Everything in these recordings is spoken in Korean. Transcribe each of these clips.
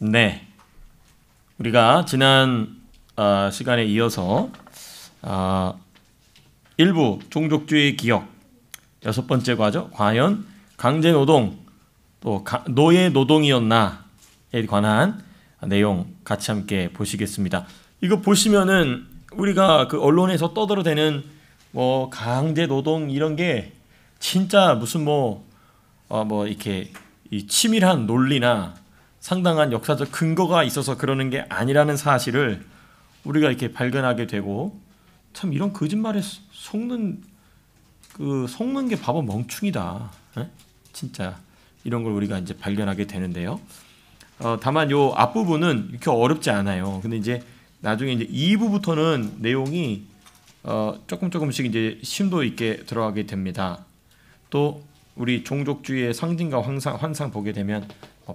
네, 우리가 지난 시간에 이어서 일부 종족주의 기억 여섯 번째 과죠. 과연 강제노동 또 노예 노동이었나에 관한 내용 같이 함께 보시겠습니다. 이거 보시면은 우리가 그 언론에서 떠들어대는 뭐 강제노동 이런 게 진짜 무슨 뭐 이렇게 이 치밀한 논리나 상당한 역사적 근거가 있어서 그러는 게 아니라는 사실을 우리가 이렇게 발견하게 되고, 참 이런 거짓말에 속는 게 바보 멍충이다. 에? 진짜 이런 걸 우리가 이제 발견하게 되는데요. 다만 요 앞부분은 이렇게 어렵지 않아요. 근데 이제 나중에 이제 2부부터는 내용이 조금씩 이제 심도 있게 들어가게 됩니다. 또 우리 종족주의의 상징과 환상 보게 되면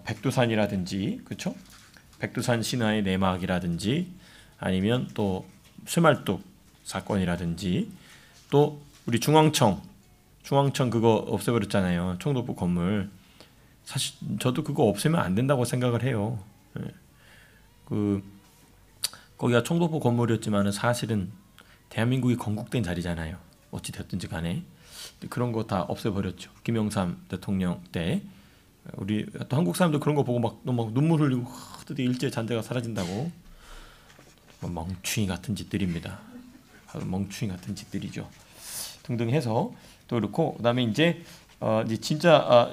백두산이라든지, 그렇죠? 백두산 신화의 내막이라든지, 아니면 또 쇠말뚝 사건이라든지, 또 우리 중앙청 그거 없애버렸잖아요. 총독부 건물. 사실 저도 그거 없애면 안 된다고 생각을 해요. 거기가 총독부 건물이었지만은 사실은 대한민국이 건국된 자리잖아요. 어찌 됐든지 간에. 그런 거 다 없애버렸죠. 김영삼 대통령 때. 우리 또 한국 사람들 그런 거 보고 막 눈물 흘리고 드디어 일제 잔재가 사라진다고. 멍충이 같은 짓들입니다. 바로 멍충이 같은 짓들이죠. 등등 해서 또 그렇고, 그다음에 이제 진짜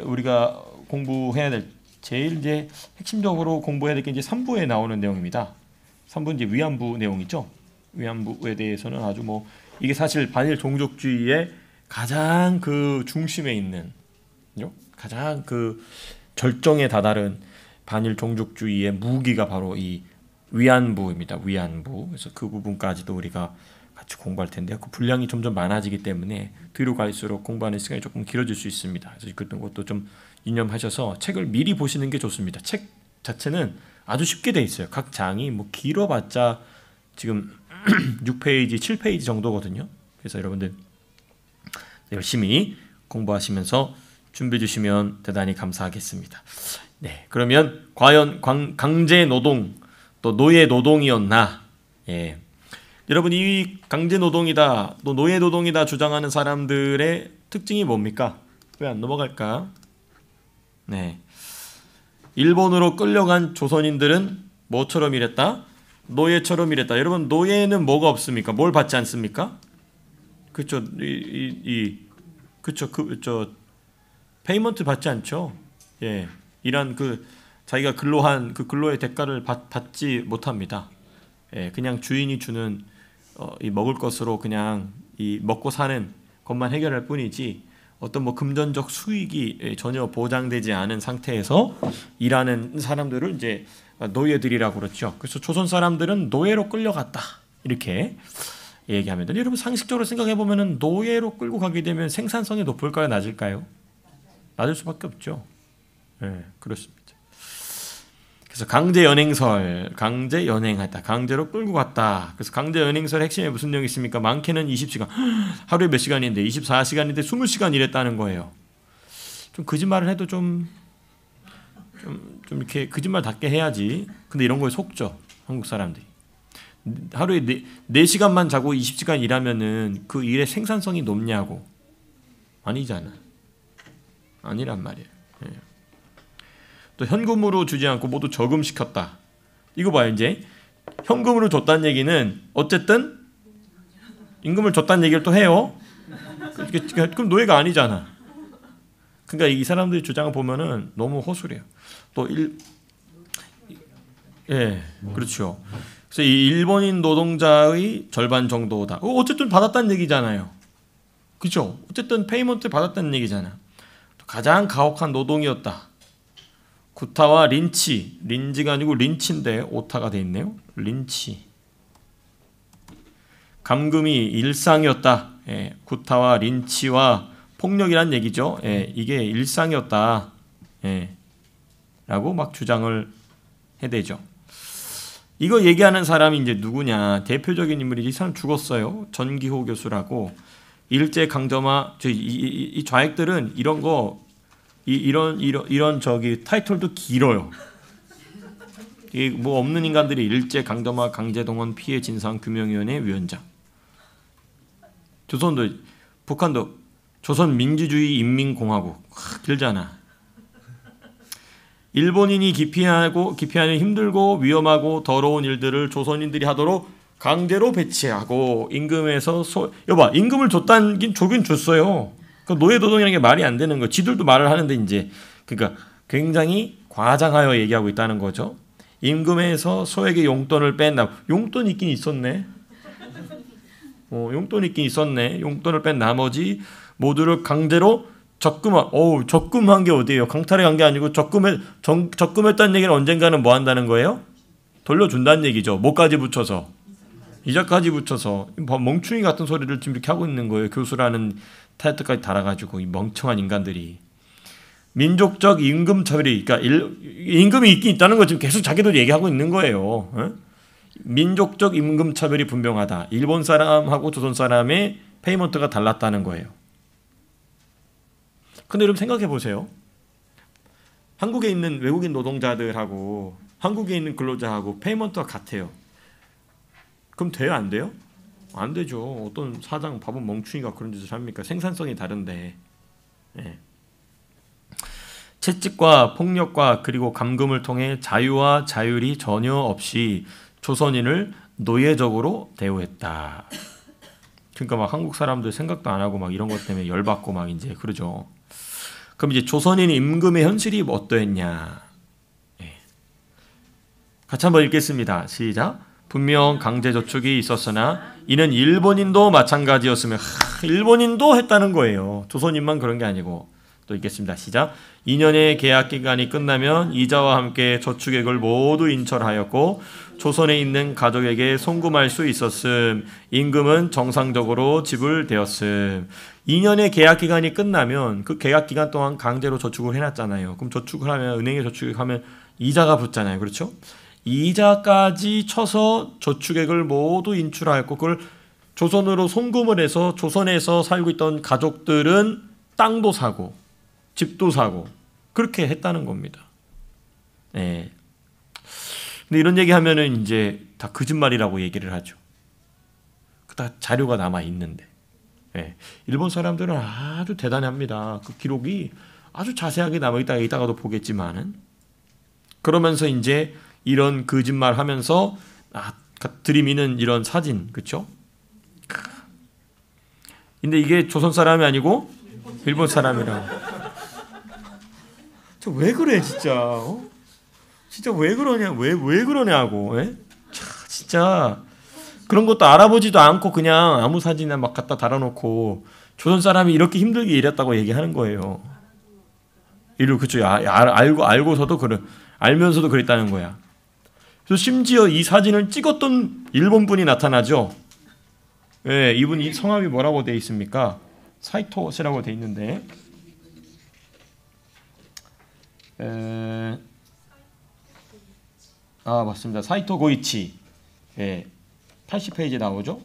우리가 공부해야 될 제일 이제 핵심적으로 공부해야 될 게 이제 3부에 나오는 내용입니다. 3부 이제 위안부 내용이죠. 위안부에 대해서는 아주 뭐 이게 사실 반일 종족주의의 가장 그 중심에 있는, 가장 그 절정에 다다른 반일 종족주의의 무기가 바로 이 위안부입니다. 위안부. 그래서 그 부분까지도 우리가 같이 공부할 텐데요. 그 분량이 점점 많아지기 때문에 뒤로 갈수록 공부하는 시간이 조금 길어질 수 있습니다. 그래서 그런 것도 좀 유념하셔서 책을 미리 보시는 게 좋습니다. 책 자체는 아주 쉽게 돼 있어요. 각 장이 뭐 길어봤자 지금 6페이지, 7페이지 정도거든요. 그래서 여러분들 열심히 공부하시면서 준비해 주시면 대단히 감사하겠습니다. 네, 그러면 과연 강제 노동 또 노예 노동이었나? 예. 여러분, 이 강제 노동이다 또 노예 노동이다 주장하는 사람들의 특징이 뭡니까? 왜 안 넘어갈까? 네. 일본으로 끌려간 조선인들은 뭐처럼 일했다? 노예처럼 일했다. 여러분, 노예는 뭐가 없습니까? 뭘 받지 않습니까? 그렇죠. 그렇죠. 페이먼트 받지 않죠. 예. 일한 자기가 근로한 그 근로의 대가를 받지 못합니다. 예. 그냥 주인이 주는 이 먹을 것으로 그냥 이 먹고 사는 것만 해결할 뿐이지, 어떤 뭐 금전적 수익이 전혀 보장되지 않은 상태에서 일하는 사람들을 이제 노예들이라고 그렇죠. 그래서 조선 사람들은 노예로 끌려갔다, 이렇게 얘기하면 돼요. 여러분, 상식적으로 생각해 보면은 노예로 끌고 가게 되면 생산성이 높을까요, 낮을까요? 낮을 수밖에 없죠. 네, 그렇습니다. 그래서 강제 연행하다, 강제로 끌고 갔다. 그래서 강제 연행설의 핵심에 무슨 내용이 있습니까? 많게는 20시간, 하루에 몇 시간인데 24시간인데 20시간 일했다는 거예요. 좀 거짓말을 해도 좀 이렇게 거짓말답게 해야지. 근데 이런 거에 속죠, 한국 사람들이. 하루에 4시간만 자고 20시간 일하면은 그 일의 생산성이 높냐고. 아니잖아. 아니란 말이에요. 예. 또 현금으로 주지 않고 모두 저금시켰다. 이거 봐요. 이제 현금으로 줬다는 얘기는 어쨌든 임금을 줬다는 얘기를 또 해요. 그럼 노예가 아니잖아. 그러니까 이 사람들의 주장을 보면은 너무 허술해요. 또 그렇죠. 그래서 이 일본인 노동자의 절반 정도다. 어쨌든 받았다는 얘기잖아요. 그렇죠. 어쨌든 페이먼트 받았다는 얘기잖아. 가장 가혹한 노동이었다. 구타와 린치가 아니고 린치인데 오타가 돼 있네요. 린치. 감금이 일상이었다. 예, 구타와 린치와 폭력이란 얘기죠. 예, 이게 일상이었다. 예, 라고 막 주장을 해대죠. 이거 얘기하는 사람이 이제 누구냐? 대표적인 인물이 이 사람 죽었어요. 전기호 교수라고. 일제 강점화, 이 좌익들은 이런 거 이런 저기 타이틀도 길어요. 이 뭐 없는 인간들이 일제 강점화 강제동원 피해 진상 규명위원회 위원장. 조선도 북한도 조선 민주주의 인민공화국 길잖아. 일본인이 기피하는 힘들고 위험하고 더러운 일들을 조선인들이 하도록 강제로 배치하고 임금에서 여봐 임금을 조긴 줬어요. 그 노예노동이라는 게 말이 안 되는 거. 지들도 말을 하는데 이제 그러니까 굉장히 과장하여 얘기하고 있다는 거죠. 임금에서 소에게 용돈을 뺀다. 용돈 있긴 있었네. 용돈 있긴 있었네. 용돈을 뺀 나머지 모두를 강제로 적금한 게 어디예요? 강탈에 간 게 아니고 적금했다는 얘기는 언젠가는 뭐 한다는 거예요? 돌려준다는 얘기죠. 뭐까지 붙여서? 이자까지 붙여서 멍충이 같은 소리를 지금 이렇게 하고 있는 거예요. 교수라는 타이틀까지 달아가지고 이 멍청한 인간들이. 민족적 임금 차별이 그러니까 임금이 있긴 있다는 거 지금 계속 자기들 얘기하고 있는 거예요. 민족적 임금 차별이 분명하다. 일본 사람하고 조선 사람의 페이먼트가 달랐다는 거예요. 근데 여러분 생각해 보세요. 한국에 있는 외국인 노동자들하고 한국에 있는 근로자하고 페이먼트가 같아요. 그럼 돼요? 안 돼요? 안 되죠. 어떤 사장 바본 멍충이가 그런 짓을 합니까? 생산성이 다른데. 네. 채찍과 폭력과 그리고 감금을 통해 자유와 자율이 전혀 없이 조선인을 노예적으로 대우했다. 그러니까 막 한국 사람들 생각도 안 하고 막 이런 것 때문에 열받고 막 이제 그러죠. 그럼 이제 조선인 임금의 현실이 어떠했냐? 네. 같이 한번 읽겠습니다. 시작. 분명 강제저축이 있었으나 이는 일본인도 마찬가지였으며 일본인도 했다는 거예요. 조선인만 그런 게 아니고. 또 읽겠습니다. 시작. 2년의 계약 기간이 끝나면 이자와 함께 저축액을 모두 인철하였고 조선에 있는 가족에게 송금할 수 있었음. 임금은 정상적으로 지불되었음. 2년의 계약 기간이 끝나면 그 계약 기간 동안 강제로 저축을 해놨잖아요. 그럼 저축을 하면 은행에 저축을 하면 이자가 붙잖아요. 그렇죠? 이자까지 쳐서 저축액을 모두 인출하였고 그걸 조선으로 송금을 해서 조선에서 살고 있던 가족들은 땅도 사고 집도 사고 그렇게 했다는 겁니다. 네. 근데 이런 얘기하면은 이제 다 거짓말이라고 얘기를 하죠. 다 자료가 남아 있는데. 네. 일본 사람들은 아주 대단합니다. 그 기록이 아주 자세하게 남아 있다. 이따가도 보겠지만은 그러면서 이제 이런 거짓말 하면서 들이미는 이런 사진, 그렇죠? 근데 이게 조선 사람이 아니고 일본 사람이라고. 저 왜 그래 진짜? 진짜 왜 그러냐? 왜 그러냐고? 진짜 그런 것도 알아보지도 않고 그냥 아무 사진이나 막 갖다 달아놓고 조선 사람이 이렇게 힘들게 일했다고 얘기하는 거예요. 이를 그쵸? 알고서도 알면서도 그랬다는 거야. 그래서 심지어 이 사진을 찍었던 일본 분이 나타나죠. 네, 이분이 성함이 뭐라고 돼 있습니까? 사이토 씨라고 돼 있는데. 맞습니다. 사이토 고이치. 80페이지에 나오죠.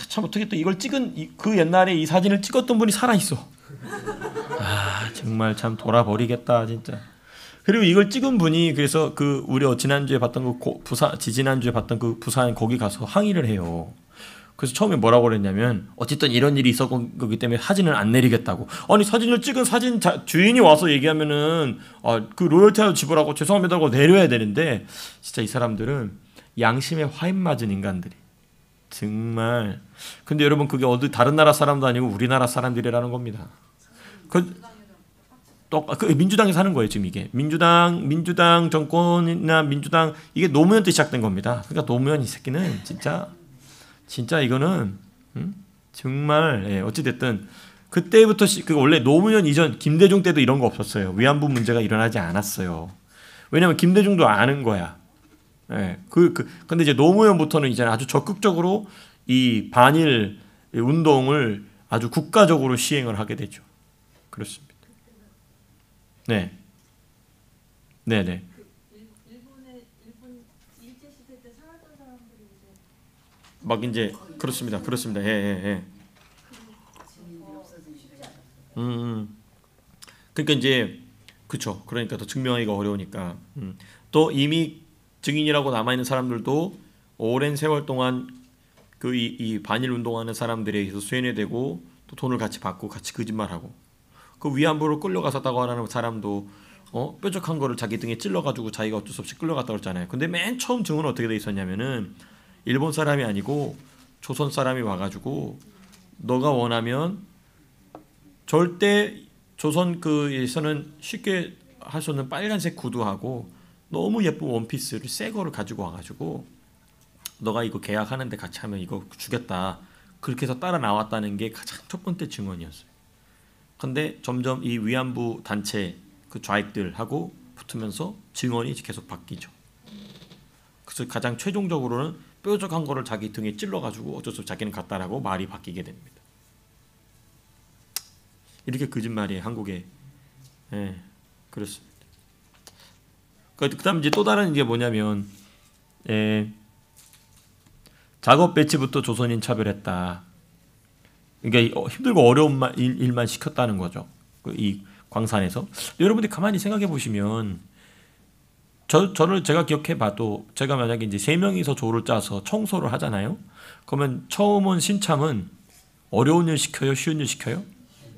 참 어떻게 또 이걸 찍은 그 옛날에 이 사진을 찍었던 분이 살아 있어. 정말 참 돌아버리겠다 진짜. 그리고 이걸 찍은 분이 그래서 그 우리 지난주에 봤던 지난주에 봤던 그 부산 거기 가서 항의를 해요. 그래서 처음에 뭐라고 그랬냐면 어쨌든 이런 일이 있었던 거기 때문에 사진을 안 내리겠다고. 아니 사진을 찍은 사진 주인이 와서 얘기하면은 그 로열티하고 지불하고 죄송합니다고 내려야 되는데 진짜 이 사람들은 양심에 화인 맞은 인간들이 정말. 근데 여러분 그게 어디 다른 나라 사람도 아니고 우리나라 사람들이라는 겁니다. 그 민주당이 사는 거예요 지금 이게. 민주당 정권이나 민주당 이게 노무현 때 시작된 겁니다. 그러니까 노무현 이 새끼는 진짜 이거는 정말 어찌 됐든 그때부터 원래 노무현 이전 김대중 때도 이런 거 없었어요. 위안부 문제가 일어나지 않았어요. 왜냐면 김대중도 아는 거야. 근데 이제 노무현부터는 이제 아주 적극적으로 이 반일 운동을 아주 국가적으로 시행을 하게 되죠. 그렇습니다. 네. 네네. 일본 일제 시대 때 살았던 사람들이 이제 막 이제 그렇습니다. 예. 그러니까 이제 그렇죠. 그러니까 더 증명하기가 어려우니까. 또 이미 증인이라고 남아있는 사람들도 오랜 세월 동안 그 이 반일 운동하는 사람들에 의해서 쇠뇌되고 또 돈을 같이 받고 같이 거짓말하고 그 위안부로 끌려갔었다고 하는 사람도 뾰족한 거를 자기 등에 찔러가지고 자기가 어쩔 수 없이 끌려갔다고 했잖아요. 근데 맨 처음 증언은 어떻게 돼 있었냐면은 일본 사람이 아니고 조선 사람이 와가지고 너가 원하면 절대 조선 그에서는 쉽게 할 수 없는 빨간색 구두하고 너무 예쁜 원피스를 새 거를 가지고 와가지고 너가 이거 계약하는데 같이 하면 이거 주겠다. 그렇게 해서 따라 나왔다는 게 가장 첫 번째 증언이었어요. 근데 점점 이 위안부 단체 그 좌익들하고 붙으면서 증언이 계속 바뀌죠. 그래서 가장 최종적으로는 뾰족한 거를 자기 등에 찔러가지고 어쩔 수 없이 자기는 갔다라고 말이 바뀌게 됩니다. 이렇게 거짓말이에요, 한국에. 예, 그렇습니다. 그다음 이제 또 다른 게 뭐냐면, 작업 배치부터 조선인 차별했다. 그러니까 힘들고 어려운 일만 시켰다는 거죠. 이 광산에서. 여러분들이 가만히 생각해 보시면, 저를 제가 기억해 봐도 제가 만약에 이제 3명이서 조를 짜서 청소를 하잖아요. 그러면 처음 온 신참은 어려운 일 시켜요? 쉬운 일 시켜요?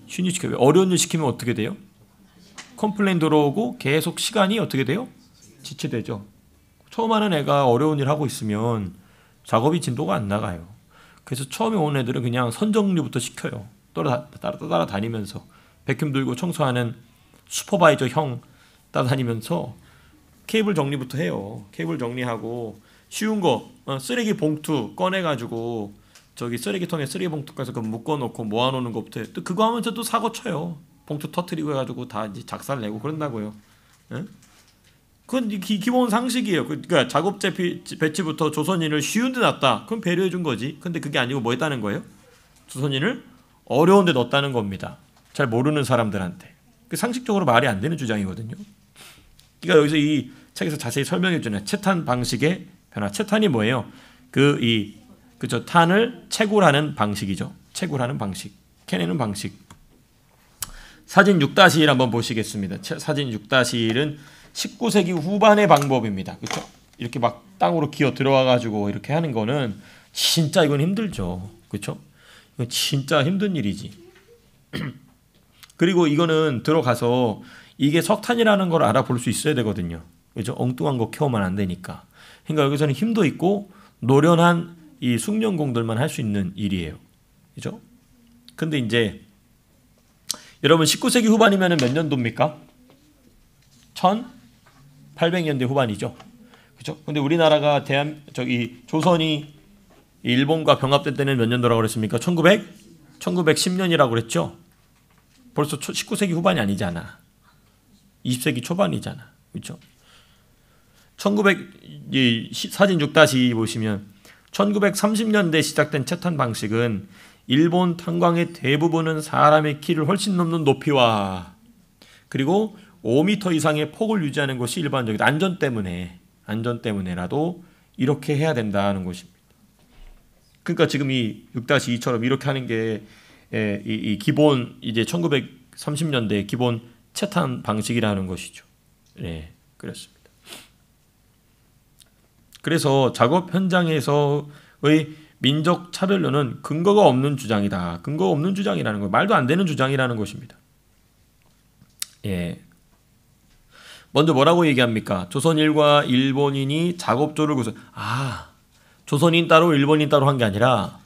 쉬운 일 시켜요. 어려운 일 시키면 어떻게 돼요? 컴플레인 들어오고 계속 시간이 어떻게 돼요? 지체되죠. 처음 하는 애가 어려운 일 하고 있으면 작업이 진도가 안 나가요. 그래서 처음에 온 애들은 그냥 선정리부터 시켜요. 따라다니면서 백큐ම් 들고 청소하는 슈퍼바이저 형 따라다니면서 케이블 정리부터 해요. 케이블 정리하고 쉬운 거 쓰레기 봉투 꺼내가지고 저기 쓰레기통에 쓰레기 봉투 가서 묶어놓고 모아놓는 것부터 해. 또 그거 하면서 또 사고 쳐요. 봉투 터트리고 해가지고 다 이제 작살 내고 그런다고요. 예? 그건 기본 상식이에요. 그러니까 작업 배치부터 조선인을 쉬운 데 놨다. 그럼 배려해 준 거지. 근데 그게 아니고 뭐 했다는 거예요? 조선인을 어려운 데 넣었다는 겁니다. 잘 모르는 사람들한테. 그 상식적으로 말이 안 되는 주장이거든요. 그러니까 여기서 이 책에서 자세히 설명해 주는 채탄 방식의 변화. 채탄이 뭐예요? 그죠? 탄을 채굴하는 방식이죠. 채굴하는 방식. 캐내는 방식. 사진 6-1 한번 보시겠습니다. 사진 6-1은 19세기 후반의 방법입니다. 그렇죠? 이렇게 막 땅으로 기어 들어와 가지고 이렇게 하는 거는 진짜 이건 힘들죠. 그렇죠? 이건 진짜 힘든 일이지. 그리고 이거는 들어가서 이게 석탄이라는 걸 알아볼 수 있어야 되거든요. 그죠? 엉뚱한 거 캐오면 안 되니까. 그러니까 여기서는 힘도 있고 노련한 이 숙련공들만 할 수 있는 일이에요. 그죠? 근데 이제 여러분 19세기 후반이면 몇 년도입니까? 1800년대 후반이죠. 그죠? 근데 우리나라가 조선이 일본과 병합될 때는 몇 년도라고 그랬습니까? 1910년이라고 그랬죠. 벌써 19세기 후반이 아니잖아. 20세기 초반이잖아. 그렇죠? 사진 6-2 보시면 1930년대 시작된 채탄 방식은 일본 탄광의 대부분은 사람의 키를 훨씬 넘는 높이와 그리고 5m 이상의 폭을 유지하는 것이 일반적이다. 안전 때문에라도 이렇게 해야 된다는 것입니다. 그러니까 지금 이 6-2처럼 이렇게 하는 게 이 기본 이제 1930년대 기본 채탄 방식이라는 것이죠. 네, 그렇습니다. 그래서 작업 현장에서의 민족 차별론은 근거가 없는 주장이다. 근거 없는 주장이라는 거, 말도 안 되는 주장이라는 것입니다. 예. 먼저 뭐라고 얘기합니까? 조선인과 일본인이 작업조를 조선인 따로 일본인 따로 한 게 아니라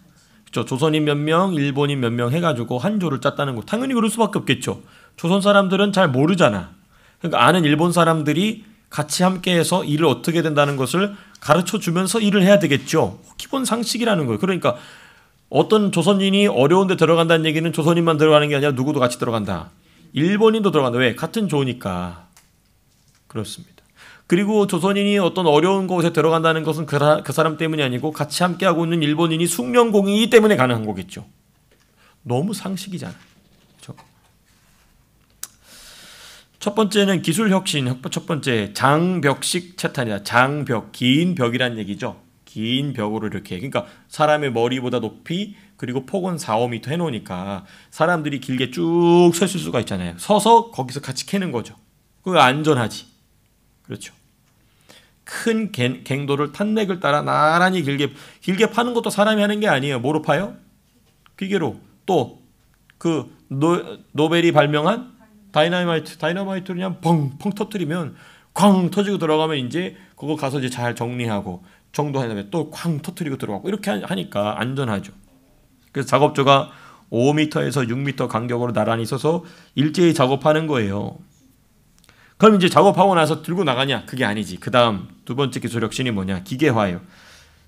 그렇죠? 조선인 몇 명, 일본인 몇 명 해가지고 한 조를 짰다는 거. 당연히 그럴 수밖에 없겠죠. 조선 사람들은 잘 모르잖아. 그러니까 아는 일본 사람들이 같이 함께해서 일을 어떻게 된다는 것을 가르쳐 주면서 일을 해야 되겠죠. 기본 상식이라는 거예요. 그러니까 어떤 조선인이 어려운 데 들어간다는 얘기는 조선인만 들어가는 게 아니라 누구도 같이 들어간다. 일본인도 들어간다. 왜? 같은 조니까. 그렇습니다. 그리고 조선인이 어떤 어려운 곳에 들어간다는 것은 그 사람 때문이 아니고 같이 함께하고 있는 일본인이 숙련공이기 때문에 가능한 거겠죠. 너무 상식이잖아요. 그렇죠? 첫 번째는 기술혁신, 첫 번째 장벽식 채탄이다. 장벽, 긴 벽이란 얘기죠. 긴 벽으로 이렇게. 그러니까 사람의 머리보다 높이 그리고 폭은 4-5m 해놓으니까 사람들이 길게 쭉 서 있을 수가 있잖아요. 서서 거기서 같이 캐는 거죠. 그거 안전하지. 그렇죠. 큰 갱도를 탄핵을 따라 나란히 길게 파는 것도 사람이 하는 게 아니에요. 뭐로 파요? 기계로. 또 그 노벨이 발명한 다이너마이트를 그냥 펑펑 터뜨리면 쾅 터지고 들어가면 이제 그거 가서 이제 잘 정리하고 정도한 다음에 또 쾅 터뜨리고 들어가고 이렇게 하니까 안전하죠. 그래서 작업조가 5m에서 6m 간격으로 나란히 서서 일제히 작업하는 거예요. 그럼 이제 작업하고 나서 들고 나가냐? 그게 아니지. 그 다음 두 번째 기술 혁신이 뭐냐? 기계화예요.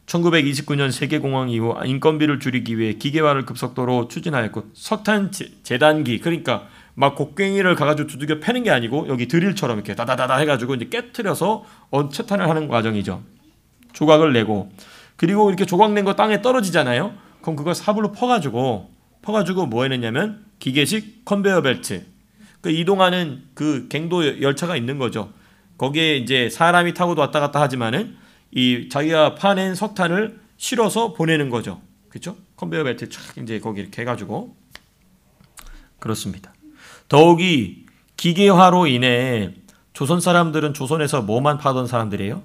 1929년 세계공황 이후 인건비를 줄이기 위해 기계화를 급속도로 추진하였고 석탄 재단기, 그러니까 막 곡괭이를 가가지고 두들겨 패는 게 아니고 여기 드릴처럼 이렇게 다다다다 해가지고 이제 깨트려서 채탄을 하는 과정이죠. 조각을 내고, 그리고 이렇게 조각 낸 거 땅에 떨어지잖아요. 그럼 그걸 삽으로 퍼가지고 뭐 해냈냐면 기계식 컨베이어 벨트, 그 이동하는 그 갱도 열차가 있는 거죠. 거기에 이제 사람이 타고도 왔다 갔다 하지만은 이 자기가 파낸 석탄을 실어서 보내는 거죠. 그렇죠? 컨베이어 벨트 쫙 이제 거기 이렇게 해가지고 그렇습니다. 더욱이 기계화로 인해 조선 사람들은 조선에서 뭐만 파던 사람들이에요?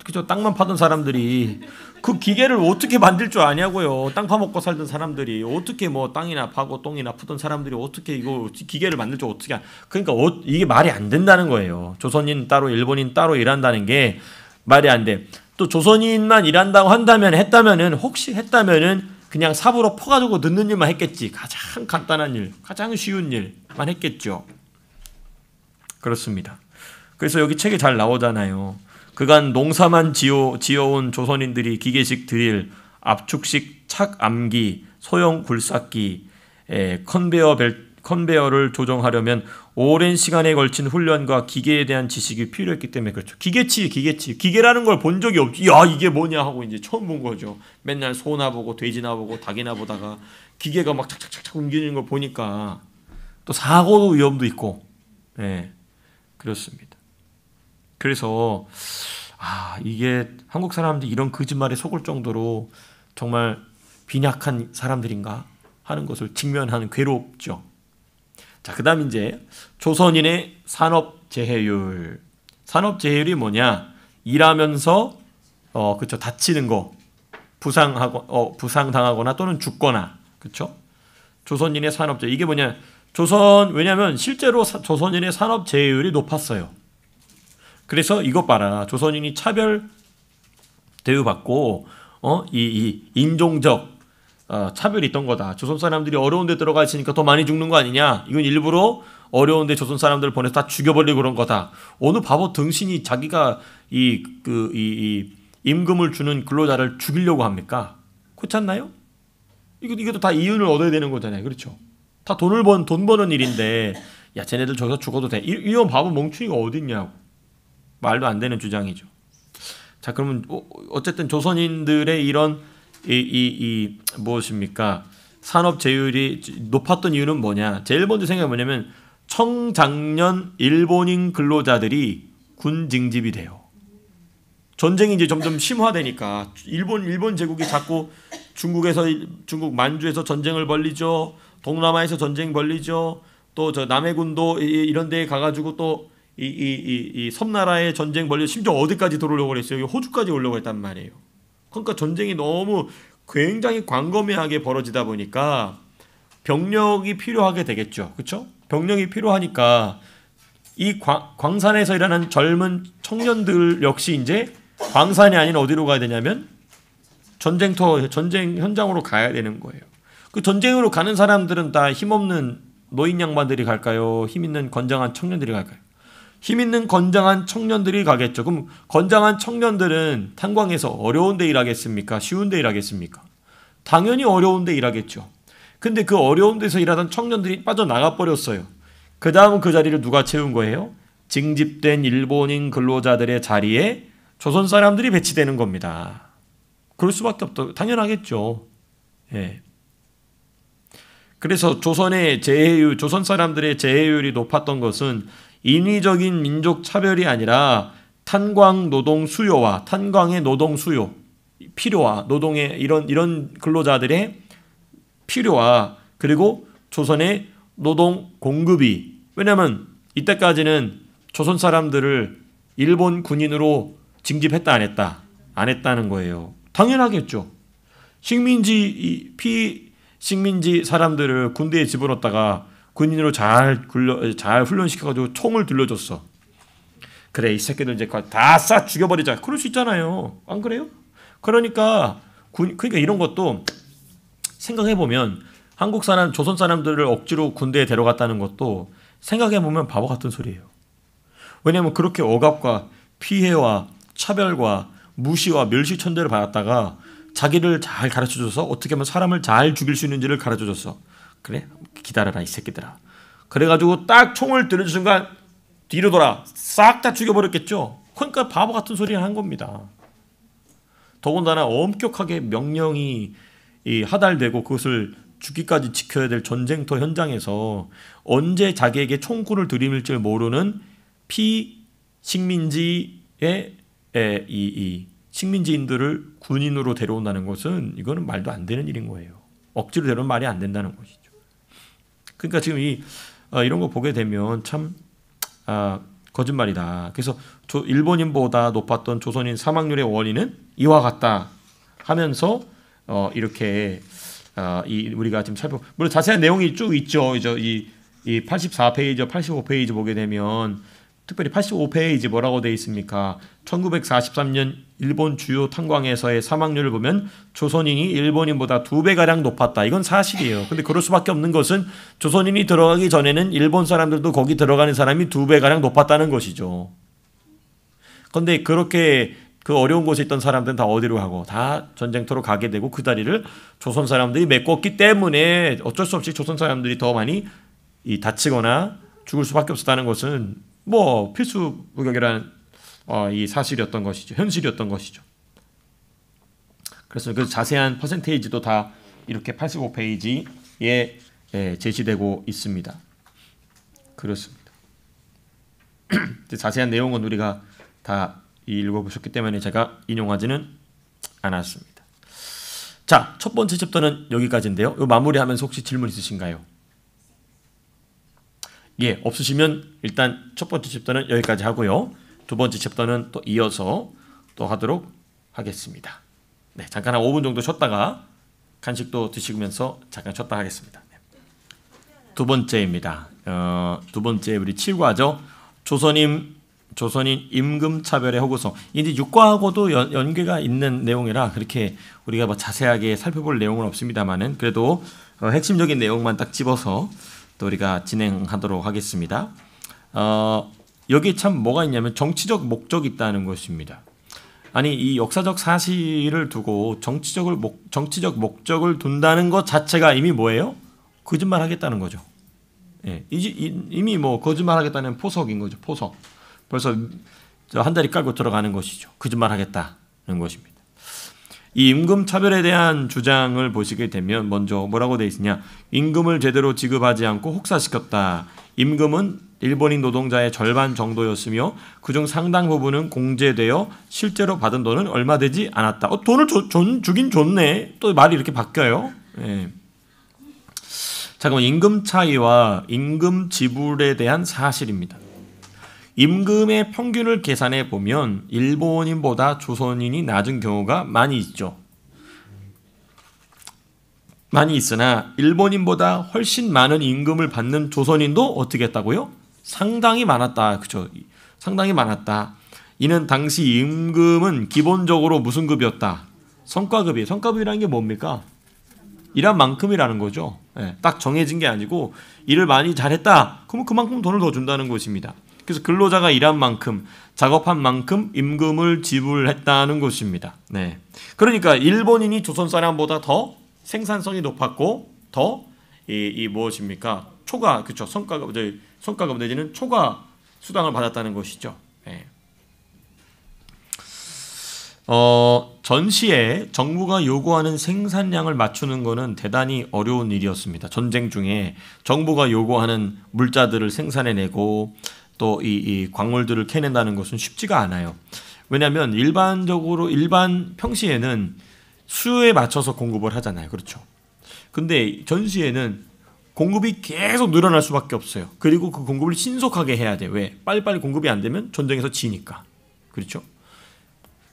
그죠? 땅만 파던 사람들이 그 기계를 어떻게 만들 줄 아냐고요. 땅 파먹고 살던 사람들이 어떻게 뭐 땅이나 파고 똥이나 푸던 사람들이 어떻게 이거 기계를 만들 줄 어떻게 그러니까 이게 말이 안 된다는 거예요. 조선인 따로 일본인 따로 일한다는 게 말이 안 돼. 또 조선인만 일한다고 했다면은 혹시 했다면은 그냥 삽으로 퍼가지고 넣는 일만 했겠지. 가장 간단한 일, 가장 쉬운 일만 했겠죠. 그렇습니다. 그래서 여기 책에 잘 나오잖아요. 그간 농사만 지어온 조선인들이 기계식 드릴, 압축식 착암기, 소형 굴삭기, 컨베어를 조정하려면 오랜 시간에 걸친 훈련과 기계에 대한 지식이 필요했기 때문에 그렇죠. 기계라는 걸 본 적이 없지. 야, 이게 뭐냐 하고 이제 처음 본 거죠. 맨날 소나 보고 돼지나 보고 닭이나 보다가 기계가 막 착착착착 움직이는 걸 보니까 또 사고 위험도 있고, 그렇습니다. 그래서 이게 한국 사람들이 이런 거짓말에 속을 정도로 정말 빈약한 사람들인가 하는 것을 직면하는 괴롭죠. 자, 그다음 이제 조선인의 산업 재해율. 산업 재해율이 뭐냐? 일하면서 그렇죠. 다치는 거, 부상당하거나 또는 죽거나, 그렇죠? 조선인의 산업 재해, 이게 뭐냐? 왜냐하면 실제로 조선인의 산업 재해율이 높았어요. 그래서 이것 봐라. 조선인이 차별 대우받고 이 인종적 차별이 있던 거다. 조선 사람들이 어려운 데 들어가 있으니까 더 많이 죽는 거 아니냐. 이건 일부러 어려운 데 조선 사람들을 보내서 다 죽여버리고 그런 거다. 어느 바보 등신이 자기가 이 임금을 주는 근로자를 죽이려고 합니까? 그렇지 않나요? 이것도 다 이윤을 얻어야 되는 거잖아요. 그렇죠? 다 돈 버는 일인데 야, 쟤네들 저기서 죽어도 돼. 이런 바보 멍충이가 어디 있냐고. 말도 안 되는 주장이죠. 자, 그러면 어쨌든 조선인들의 이런 무엇입니까? 산업 재율이 높았던 이유는 뭐냐? 제일 먼저 생각해 뭐냐면 청장년 일본인 근로자들이 군 징집이 돼요. 전쟁이 이제 점점 심화되니까 일본 제국이 자꾸 중국 만주에서 전쟁을 벌리죠. 동남아에서 전쟁 벌리죠. 또 저 남해군도 이런 데에 가가지고 또 이 섬나라의 전쟁 벌리 심지어 어디까지 들어오려고 그랬어요? 호주까지 오려고 했단 말이에요. 그러니까 전쟁이 너무 굉장히 광범위하게 벌어지다 보니까 병력이 필요하게 되겠죠. 그렇죠? 병력이 필요하니까 이 광산에서 일하는 젊은 청년들 역시 이제 광산이 아닌 어디로 가야 되냐면 전쟁 현장으로 가야 되는 거예요. 그 전쟁으로 가는 사람들은 다 힘없는 노인 양반들이 갈까요? 힘 있는 건장한 청년들이 갈까요? 힘 있는 건장한 청년들이 가겠죠. 그럼 건장한 청년들은 탄광에서 어려운 데 일하겠습니까? 쉬운 데 일하겠습니까? 당연히 어려운 데 일하겠죠. 근데 그 어려운 데서 일하던 청년들이 빠져나가 버렸어요. 그 다음 그 자리를 누가 채운 거예요? 징집된 일본인 근로자들의 자리에 조선 사람들이 배치되는 겁니다. 그럴 수밖에 없다. 당연하겠죠. 예. 그래서 조선 사람들의 재해율이 높았던 것은 인위적인 민족 차별이 아니라 탄광의 노동 수요, 필요와 노동의 이런 근로자들의 필요와 그리고 조선의 노동 공급이, 왜냐하면 이때까지는 조선 사람들을 일본 군인으로 징집했다 안 했다? 안 했다는 거예요. 당연하겠죠. 피식민지 사람들을 군대에 집어넣었다가 군인으로 잘 훈련시켜가지고 총을 들려줬어. 그래, 이 새끼들 이제 다 싹 죽여버리자. 그럴 수 있잖아요. 안 그래요? 그러니까 이런 것도 생각해보면 한국 사람, 조선 사람들을 억지로 군대에 데려갔다는 것도 생각해보면 바보 같은 소리예요. 왜냐하면 그렇게 억압과 피해와 차별과 무시와 멸시천대를 받았다가 자기를 잘 가르쳐줘서 어떻게 하면 사람을 잘 죽일 수 있는지를 가르쳐줬어. 그래? 기다려라 이 새끼들아. 그래가지고 딱 총을 들여준 순간 뒤로 돌아 싹 다 죽여버렸겠죠. 그러니까 바보 같은 소리를 한 겁니다. 더군다나 엄격하게 명령이 하달되고 그것을 죽기까지 지켜야 될 전쟁터 현장에서 언제 자기에게 총구를 들이밀지 모르는 피식민지의 이 식민지인들을 군인으로 데려온다는 것은 이거는 말도 안 되는 일인 거예요. 억지로 데려오면 말이 안 된다는 것이죠. 그러니까 지금 이런 거 보게 되면 참 거짓말이다. 그래서 일본인보다 높았던 조선인 사망률의 원인은 이와 같다 하면서 이렇게 우리가 지금 물론 자세한 내용이 쭉 있죠. 이 84페이지, 85페이지 보게 되면 특별히 85페이지 뭐라고 되어 있습니까? 1943년 일본 주요 탄광에서의 사망률을 보면 조선인이 일본인보다 2배가량 높았다. 이건 사실이에요. 근데 그럴 수밖에 없는 것은 조선인이 들어가기 전에는 일본 사람들도 거기 들어가는 사람이 2배가량 높았다는 것이죠. 그런데 그렇게 그 어려운 곳에 있던 사람들은 다 어디로 가고 다 전쟁터로 가게 되고 그 다리를 조선 사람들이 메꿨기 때문에 어쩔 수 없이 조선 사람들이 더 많이 다치거나 죽을 수밖에 없었다는 것은 뭐 필수부격이라는 이 사실이었던 것이죠. 현실이었던 것이죠. 그래서 그 자세한 퍼센테이지도 다 이렇게 85페이지에 제시되고 있습니다. 그렇습니다. 자세한 내용은 우리가 다 읽어보셨기 때문에 제가 인용하지는 않았습니다. 자, 첫 번째 챕터는 여기까지인데요. 이 마무리하면서 혹시 질문 있으신가요? 예, 없으시면 일단 첫 번째 챕터는 여기까지 하고요. 두 번째 챕터는 또 이어서 또 하도록 하겠습니다. 네, 잠깐 한 5분 정도 쉬었다가 간식도 드시면서 잠깐 쉬었다 하겠습니다. 네. 두 번째입니다. 두 번째 우리 7과죠. 조선인 임금차별의 허구성. 이제 6과하고도 연계가 있는 내용이라 그렇게 우리가 뭐 자세하게 살펴볼 내용은 없습니다만은 그래도 핵심적인 내용만 딱 집어서 또 우리가 진행하도록 하겠습니다. 여기 참 뭐가 있냐면 정치적 목적이 있다는 것입니다. 아니 이 역사적 사실을 두고 정치적 목적을 둔다는 것 자체가 이미 뭐예요? 거짓말하겠다는 거죠. 예, 이미 뭐 거짓말하겠다는 포석인 거죠. 포석. 벌써 한 다리 깔고 들어가는 것이죠. 거짓말하겠다는 것입니다. 이 임금 차별에 대한 주장을 보시게 되면 먼저 뭐라고 되어 있으냐? 임금을 제대로 지급하지 않고 혹사시켰다. 임금은 일본인 노동자의 절반 정도였으며 그중 상당 부분은 공제되어 실제로 받은 돈은 얼마 되지 않았다. 돈을 주긴 줬네. 또 말이 이렇게 바뀌어요. 예. 자, 그럼 임금 차이와 임금 지불에 대한 사실입니다. 임금의 평균을 계산해 보면 일본인보다 조선인이 낮은 경우가 많이 있죠. 많이 있으나 일본인보다 훨씬 많은 임금을 받는 조선인도 어떻게 했다고요? 상당히 많았다. 그렇죠? 상당히 많았다. 이는 당시 임금은 기본적으로 무슨 급이었다? 성과급이에요. 성과급이라는 게 뭡니까? 일한 만큼이라는 거죠. 네, 딱 정해진 게 아니고 일을 많이 잘했다. 그러면 그만큼 돈을 더 준다는 것입니다. 그래서 근로자가 일한 만큼, 작업한 만큼 임금을 지불했다는 것입니다. 네. 그러니까 일본인이 조선 사람보다 더 생산성이 높았고 더 무엇입니까? 초과, 그렇죠. 성과급 내지는 초과 수당을 받았다는 것이죠. 네. 전시에 정부가 요구하는 생산량을 맞추는 것은 대단히 어려운 일이었습니다. 전쟁 중에 정부가 요구하는 물자들을 생산해내고 또 이 광물들을 캐낸다는 것은 쉽지가 않아요. 왜냐하면 일반 평시에는 수요에 맞춰서 공급을 하잖아요. 그렇죠. 근데 전시에는 공급이 계속 늘어날 수밖에 없어요. 그리고 그 공급을 신속하게 해야 돼요. 왜? 빨리빨리 공급이 안 되면 전쟁에서 지니까. 그렇죠.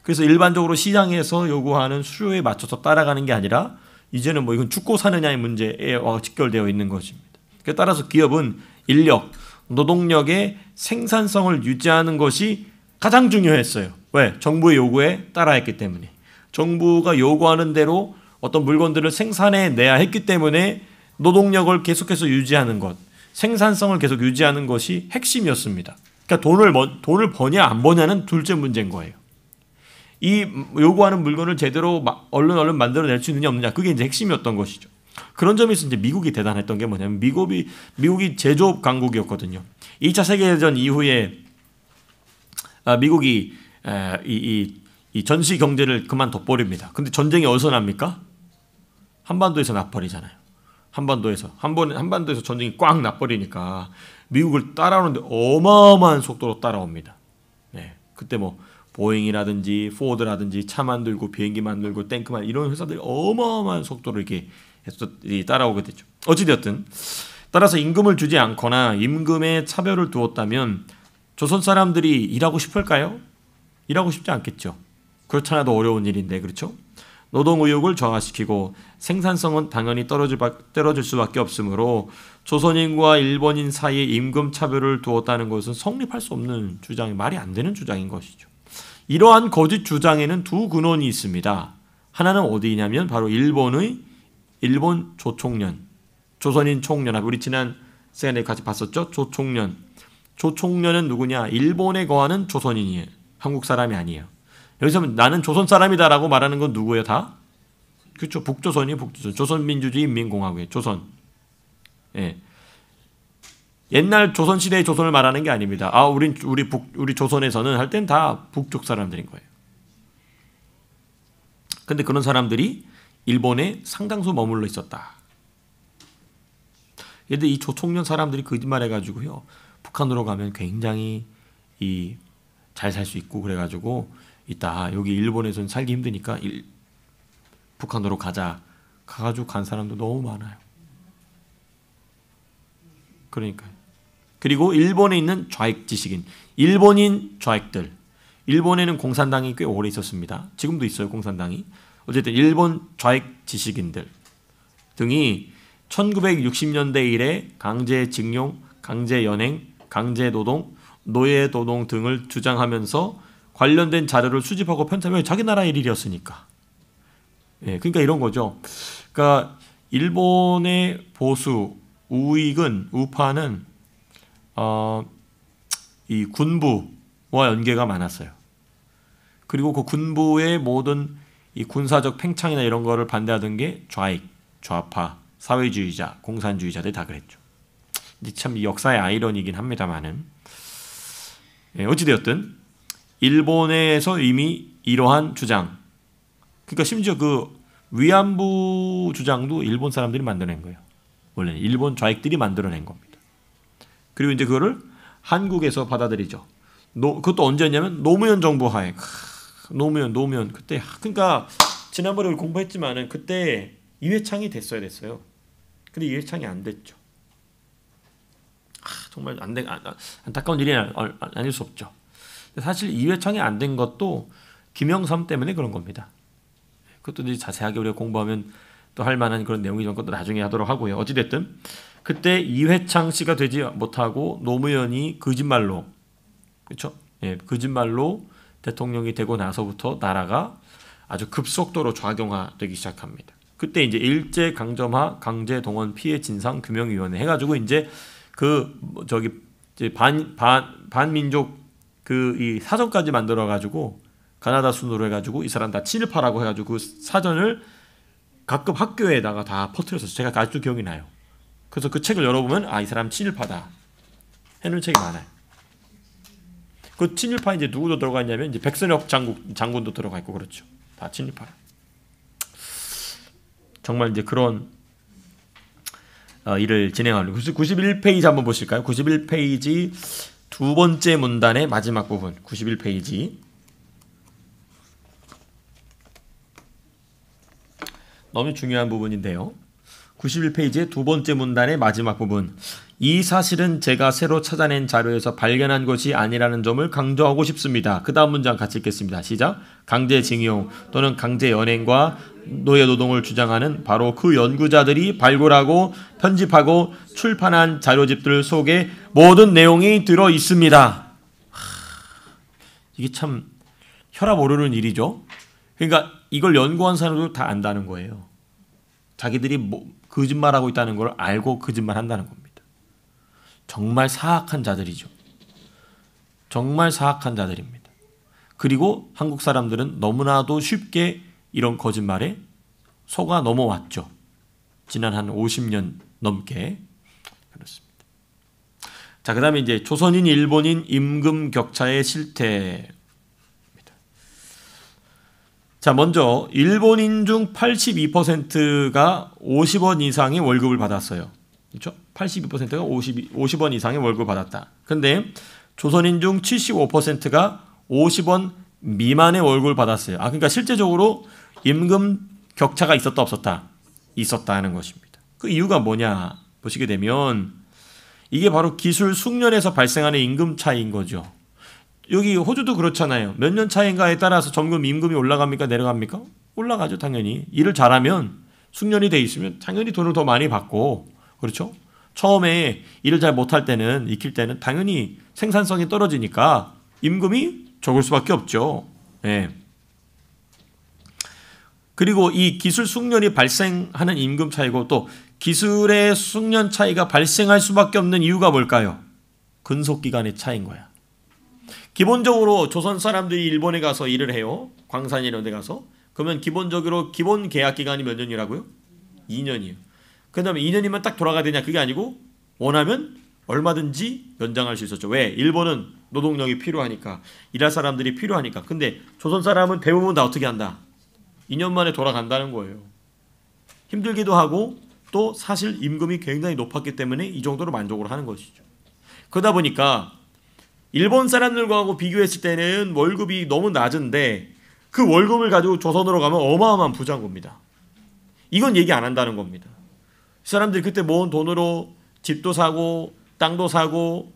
그래서 일반적으로 시장에서 요구하는 수요에 맞춰서 따라가는 게 아니라 이제는 뭐 이건 죽고 사느냐의 문제에 직결되어 있는 것입니다. 따라서 기업은 인력, 노동력의 생산성을 유지하는 것이 가장 중요했어요. 왜? 정부의 요구에 따라했기 때문에. 정부가 요구하는 대로 어떤 물건들을 생산해내야 했기 때문에 노동력을 계속해서 유지하는 것, 생산성을 계속 유지하는 것이 핵심이었습니다. 그러니까 돈을 버냐 안 버냐는 둘째 문제인 거예요. 이 요구하는 물건을 제대로 얼른 만들어낼 수 있느냐 없느냐, 그게 이제 핵심이었던 것이죠. 그런 점에서 이제 미국이 대단했던 게 뭐냐면 미국이 제조업 강국이었거든요. 2차 세계대전 이후에 미국이 이 전시 경제를 그만둬 버립니다. 근데 전쟁이 어디서 납니까? 한반도에서 나버리잖아요. 한반도에서 전쟁이 꽉 나버리니까 미국을 따라오는데 어마어마한 속도로 따라옵니다. 네, 그때 뭐 보잉이라든지 포드라든지 차 만들고 비행기 만들고 탱크 이런 회사들이 어마어마한 속도로 이렇게 따라오게 되죠. 어찌되었든 따라서 임금을 주지 않거나 임금에 차별을 두었다면 조선 사람들이 일하고 싶을까요? 일하고 싶지 않겠죠. 그렇잖아도 어려운 일인데, 그렇죠? 노동 의욕을 저하시키고 생산성은 당연히 떨어질 수밖에 없으므로 조선인과 일본인 사이에 임금 차별을 두었다는 것은 성립할 수 없는 주장이, 말이 안 되는 주장인 것이죠. 이러한 거짓 주장에는 두 근원이 있습니다. 하나는 어디냐면 바로 일본 조총련, 조선인 총연합, 우리 지난 시간에 같이 봤었죠? 조총련은 누구냐? 일본에 거하는 조선인이에요. 한국 사람이 아니에요. 여기서 나는 조선 사람이다라고 말하는 건 누구예요? 다? 그렇죠. 북조선이에요. 북조선. 조선민주주의 인민공화국이에요. 조선. 예. 옛날 조선시대의 조선을 말하는 게 아닙니다. 우리 조선에서는 할 땐 다 북쪽 사람들인 거예요. 근데 그런 사람들이 일본에 상당수 머물러 있었다. 근데 이 조총련 사람들이 거짓말해가지고요, 북한으로 가면 굉장히 잘 살 수 있고 그래가지고 여기 일본에서는 살기 힘드니까 북한으로 가가지고 간 사람도 너무 많아요. 그러니까요. 그리고 일본에 있는 좌익 지식인, 일본인 좌익들, 일본에는 공산당이 꽤 오래 있었습니다. 지금도 있어요, 공산당이. 어쨌든 일본 좌익 지식인들 등이 1960년대 이래 강제징용, 강제연행, 강제노동, 노예노동 등을 주장하면서 관련된 자료를 수집하고 편찬하면 자기 나라의 일이었으니까. 예, 그러니까 이런 거죠. 그러니까 일본의 보수 우파는 이 군부와 연계가 많았어요. 그리고 그 군부의 모든 이 군사적 팽창이나 이런 거를 반대하던 게 좌익, 좌파, 사회주의자, 공산주의자들이 다 그랬죠. 참 역사의 아이러니긴 합니다만은, 예, 어찌되었든 일본에서 이미 이러한 주장, 그러니까 심지어 그 위안부 주장도 일본 사람들이 만들어낸 거예요. 원래는 일본 좌익들이 만들어낸 겁니다. 그리고 이제 그거를 한국에서 받아들이죠. 그것도 언제였냐면 노무현 정부 하에. 노무현 그때. 그러니까 지난번에 우리 공부했지만은 그때 이회창이 됐어야 됐어요. 근데 이회창이 안 됐죠. 정말 안타까운 일이 아닐 수 없죠. 사실 이회창이 안 된 것도 김영삼 때문에 그런 겁니다. 그것도 이제 자세하게 우리가 공부하면 또 할 만한 그런 내용이 좀 것도 나중에 하도록 하고요. 어찌됐든 그때 이회창 씨가 되지 못하고 노무현이 거짓말로, 그렇죠? 예, 거짓말로 대통령이 되고 나서부터 나라가 아주 급속도로 좌경화되기 시작합니다. 그때 이제 일제 강점화 강제 동원 피해 진상 규명위원회 해가지고 이제 반민족 이 사전까지 만들어가지고 가나다 순으로 해가지고 이 사람 다 친일파라고 해가지고 그 사전을 각급 학교에다가 다 퍼뜨려서 제가 아직도 기억이 나요. 그래서 그 책을 열어보면 이 사람 친일파다 해놓은 책이 많아요. 그 친일파 이제 누구도 들어가 있냐면 이제 백선엽 장군도 들어가 있고 그렇죠. 다 친일파. 정말 이제 그런 일을 진행하는 91페이지 한번 보실까요? 91페이지 두 번째 문단의 마지막 부분, 91페이지. 너무 중요한 부분인데요. 91페이지의 두 번째 문단의 마지막 부분. 이 사실은 제가 새로 찾아낸 자료에서 발견한 것이 아니라는 점을 강조하고 싶습니다. 그 다음 문장 같이 읽겠습니다. 시작. 강제징용 또는 강제연행과 노예노동을 주장하는 바로 그 연구자들이 발굴하고 편집하고 출판한 자료집들 속에 모든 내용이 들어 있습니다. 이게 참 혈압 오르는 일이죠. 그러니까 이걸 연구한 사람도 다 안다는 거예요. 자기들이 거짓말하고 있다는 걸 알고 거짓말한다는 겁니다. 정말 사악한 자들이죠. 정말 사악한 자들입니다. 그리고 한국 사람들은 너무나도 쉽게 이런 거짓말에 속아 넘어왔죠. 지난 한 50년 넘게 그렇습니다. 자, 그다음에 이제 조선인, 일본인 임금 격차의 실태입니다. 자, 먼저 일본인 중 82%가 50원 이상의 월급을 받았어요. 그렇죠? 82%가 50원 이상의 월급을 받았다. 근데 조선인 중 75%가 50원 미만의 월급을 받았어요. 그러니까 실제적으로 임금 격차가 있었다 없었다? 있었다는 것입니다. 그 이유가 뭐냐 보시게 되면 이게 바로 기술 숙련에서 발생하는 임금 차이인 거죠. 여기 호주도 그렇잖아요. 몇 년 차이인가에 따라서 점점 임금이 올라갑니까 내려갑니까? 올라가죠. 당연히. 일을 잘하면 숙련이 돼 있으면 당연히 돈을 더 많이 받고 그렇죠? 처음에 일을 잘 못할 때는 익힐 때는 당연히 생산성이 떨어지니까 임금이 적을 수밖에 없죠. 네. 그리고 이 기술 숙련이 발생하는 임금 차이고 또 기술의 숙련 차이가 발생할 수밖에 없는 이유가 뭘까요? 근속기간의 차이인 거야. 기본적으로 조선 사람들이 일본에 가서 일을 해요. 광산 이런 데 가서. 그러면 기본적으로 기본 계약 기간이 몇 년이라고요? 2년이에요. 그 다음에 2년이면 딱 돌아가야 되냐? 그게 아니고 원하면 얼마든지 연장할 수 있었죠. 왜? 일본은 노동력이 필요하니까. 일할 사람들이 필요하니까. 근데 조선 사람은 대부분 다 어떻게 한다? 2년 만에 돌아간다는 거예요. 힘들기도 하고 또 사실 임금이 굉장히 높았기 때문에 이 정도로 만족을 하는 것이죠. 그러다 보니까 일본 사람들과 비교했을 때는 월급이 너무 낮은데 그 월급을 가지고 조선으로 가면 어마어마한 부자인 겁니다. 이건 얘기 안 한다는 겁니다. 사람들이 그때 모은 돈으로 집도 사고 땅도 사고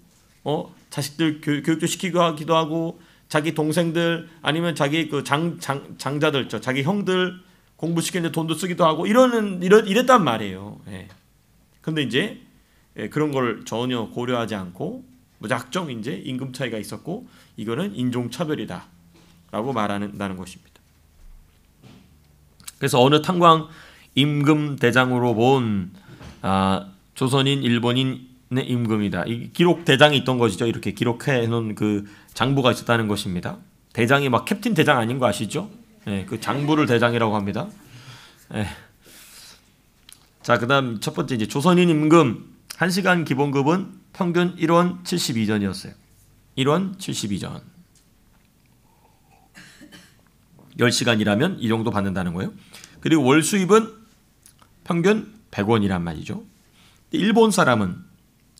자식들 교육도 시키고 하기도 하고 자기 동생들 아니면 자기 그 장자들 자기 형들 공부시키는데 돈도 쓰기도 하고 이랬단 말이에요. 예. 근데 이제 그런 걸 전혀 고려하지 않고 무작정 이제 임금 차이가 있었고 이거는 인종차별이다라고 말한다는 것입니다. 그래서 어느 탄광 임금 대장으로 본 조선인, 일본인의 임금이다. 이 기록 대장이 있던 것이죠. 이렇게 기록해 놓은 그 장부가 있었다는 것입니다. 대장이 막 캡틴 대장 아닌 거 아시죠? 네, 그 장부를 대장이라고 합니다. 네. 자, 그다음 첫 번째 이제 조선인 임금 1시간 기본급은 평균 1원 72전이었어요. 1원 72전. 10시간 일하면 이 정도 받는다는 거예요. 그리고 월 수입은 평균 100원이란 말이죠.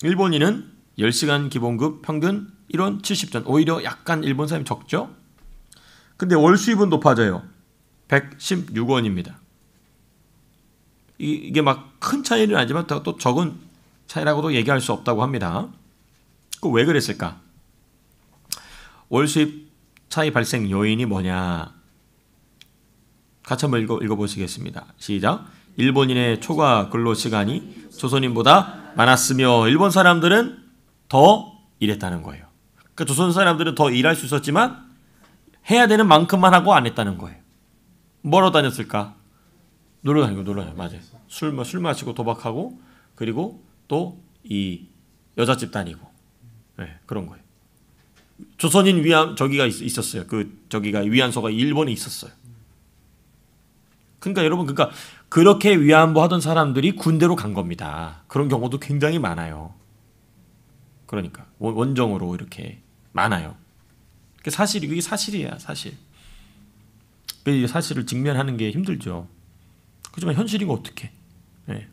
일본인은 10시간 기본급 평균 1원 70전. 오히려 약간 일본 사람이 적죠. 근데 월 수입은 높아져요. 116원입니다. 이게 막 큰 차이는 아니지만 또 적은 차이라고도 얘기할 수 없다고 합니다. 그 왜 그랬을까? 월 수입 차이 발생 요인이 뭐냐? 같이 한번 읽어보시겠습니다. 시작. 일본인의 초과 근로시간이 조선인보다 많았으며 일본 사람들은 더 일했다는 거예요. 그러니까 조선 사람들은 더 일할 수 있었지만 해야 되는 만큼만 하고 안 했다는 거예요. 뭐로 다녔을까? 놀러 다니고 맞아요. 술 마시고 도박하고 그리고 또 이 여자집 다니고 그런 거예요. 조선인 저기가 있었어요. 저기가 위안소가 일본에 있었어요. 그러니까 여러분 그렇게 위안부 하던 사람들이 군대로 간 겁니다. 그런 경우도 굉장히 많아요. 그러니까 원정으로 이렇게 많아요. 그게 사실이야, 사실. 그 사실을 직면하는 게 힘들죠. 그렇지만 현실이고 어떡해. 네.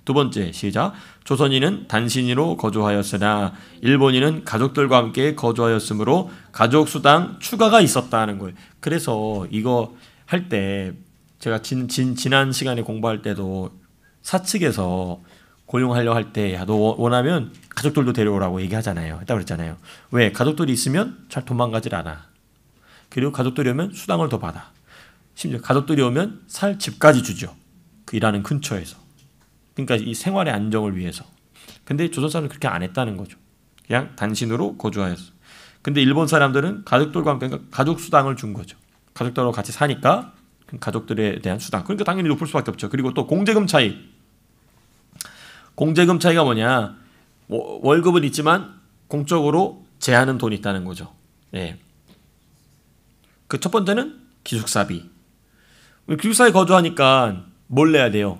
두 번째 시작. 조선인은 단신으로 거주하였으나 일본인은 가족들과 함께 거주하였으므로 가족수당 추가가 있었다는 거예요. 그래서 이거 할 때 제가 지난 시간에 공부할 때도 사측에서 고용하려 할 때 너 원하면 가족들도 데려오라고 얘기하잖아요. 했다고 그랬잖아요. 왜? 가족들이 있으면 잘 도망가질 않아. 그리고 가족들이 오면 수당을 더 받아. 심지어 가족들이 오면 살 집까지 주죠. 그 일하는 근처에서. 그러니까 이 생활의 안정을 위해서. 근데 조선 사람은 그렇게 안 했다는 거죠. 그냥 단신으로 거주하였어. 근데 일본 사람들은 가족들과 함께 가족 수당을 준 거죠. 가족들하고 같이 사니까 가족들에 대한 수당. 그러니까 당연히 높을 수밖에 없죠. 그리고 또 공제금 차이. 공제금 차이가 뭐냐? 월급은 있지만 공적으로 제하는 돈이 있다는 거죠. 예. 그 첫 번째는 기숙사비. 기숙사에 거주하니까 뭘 내야 돼요?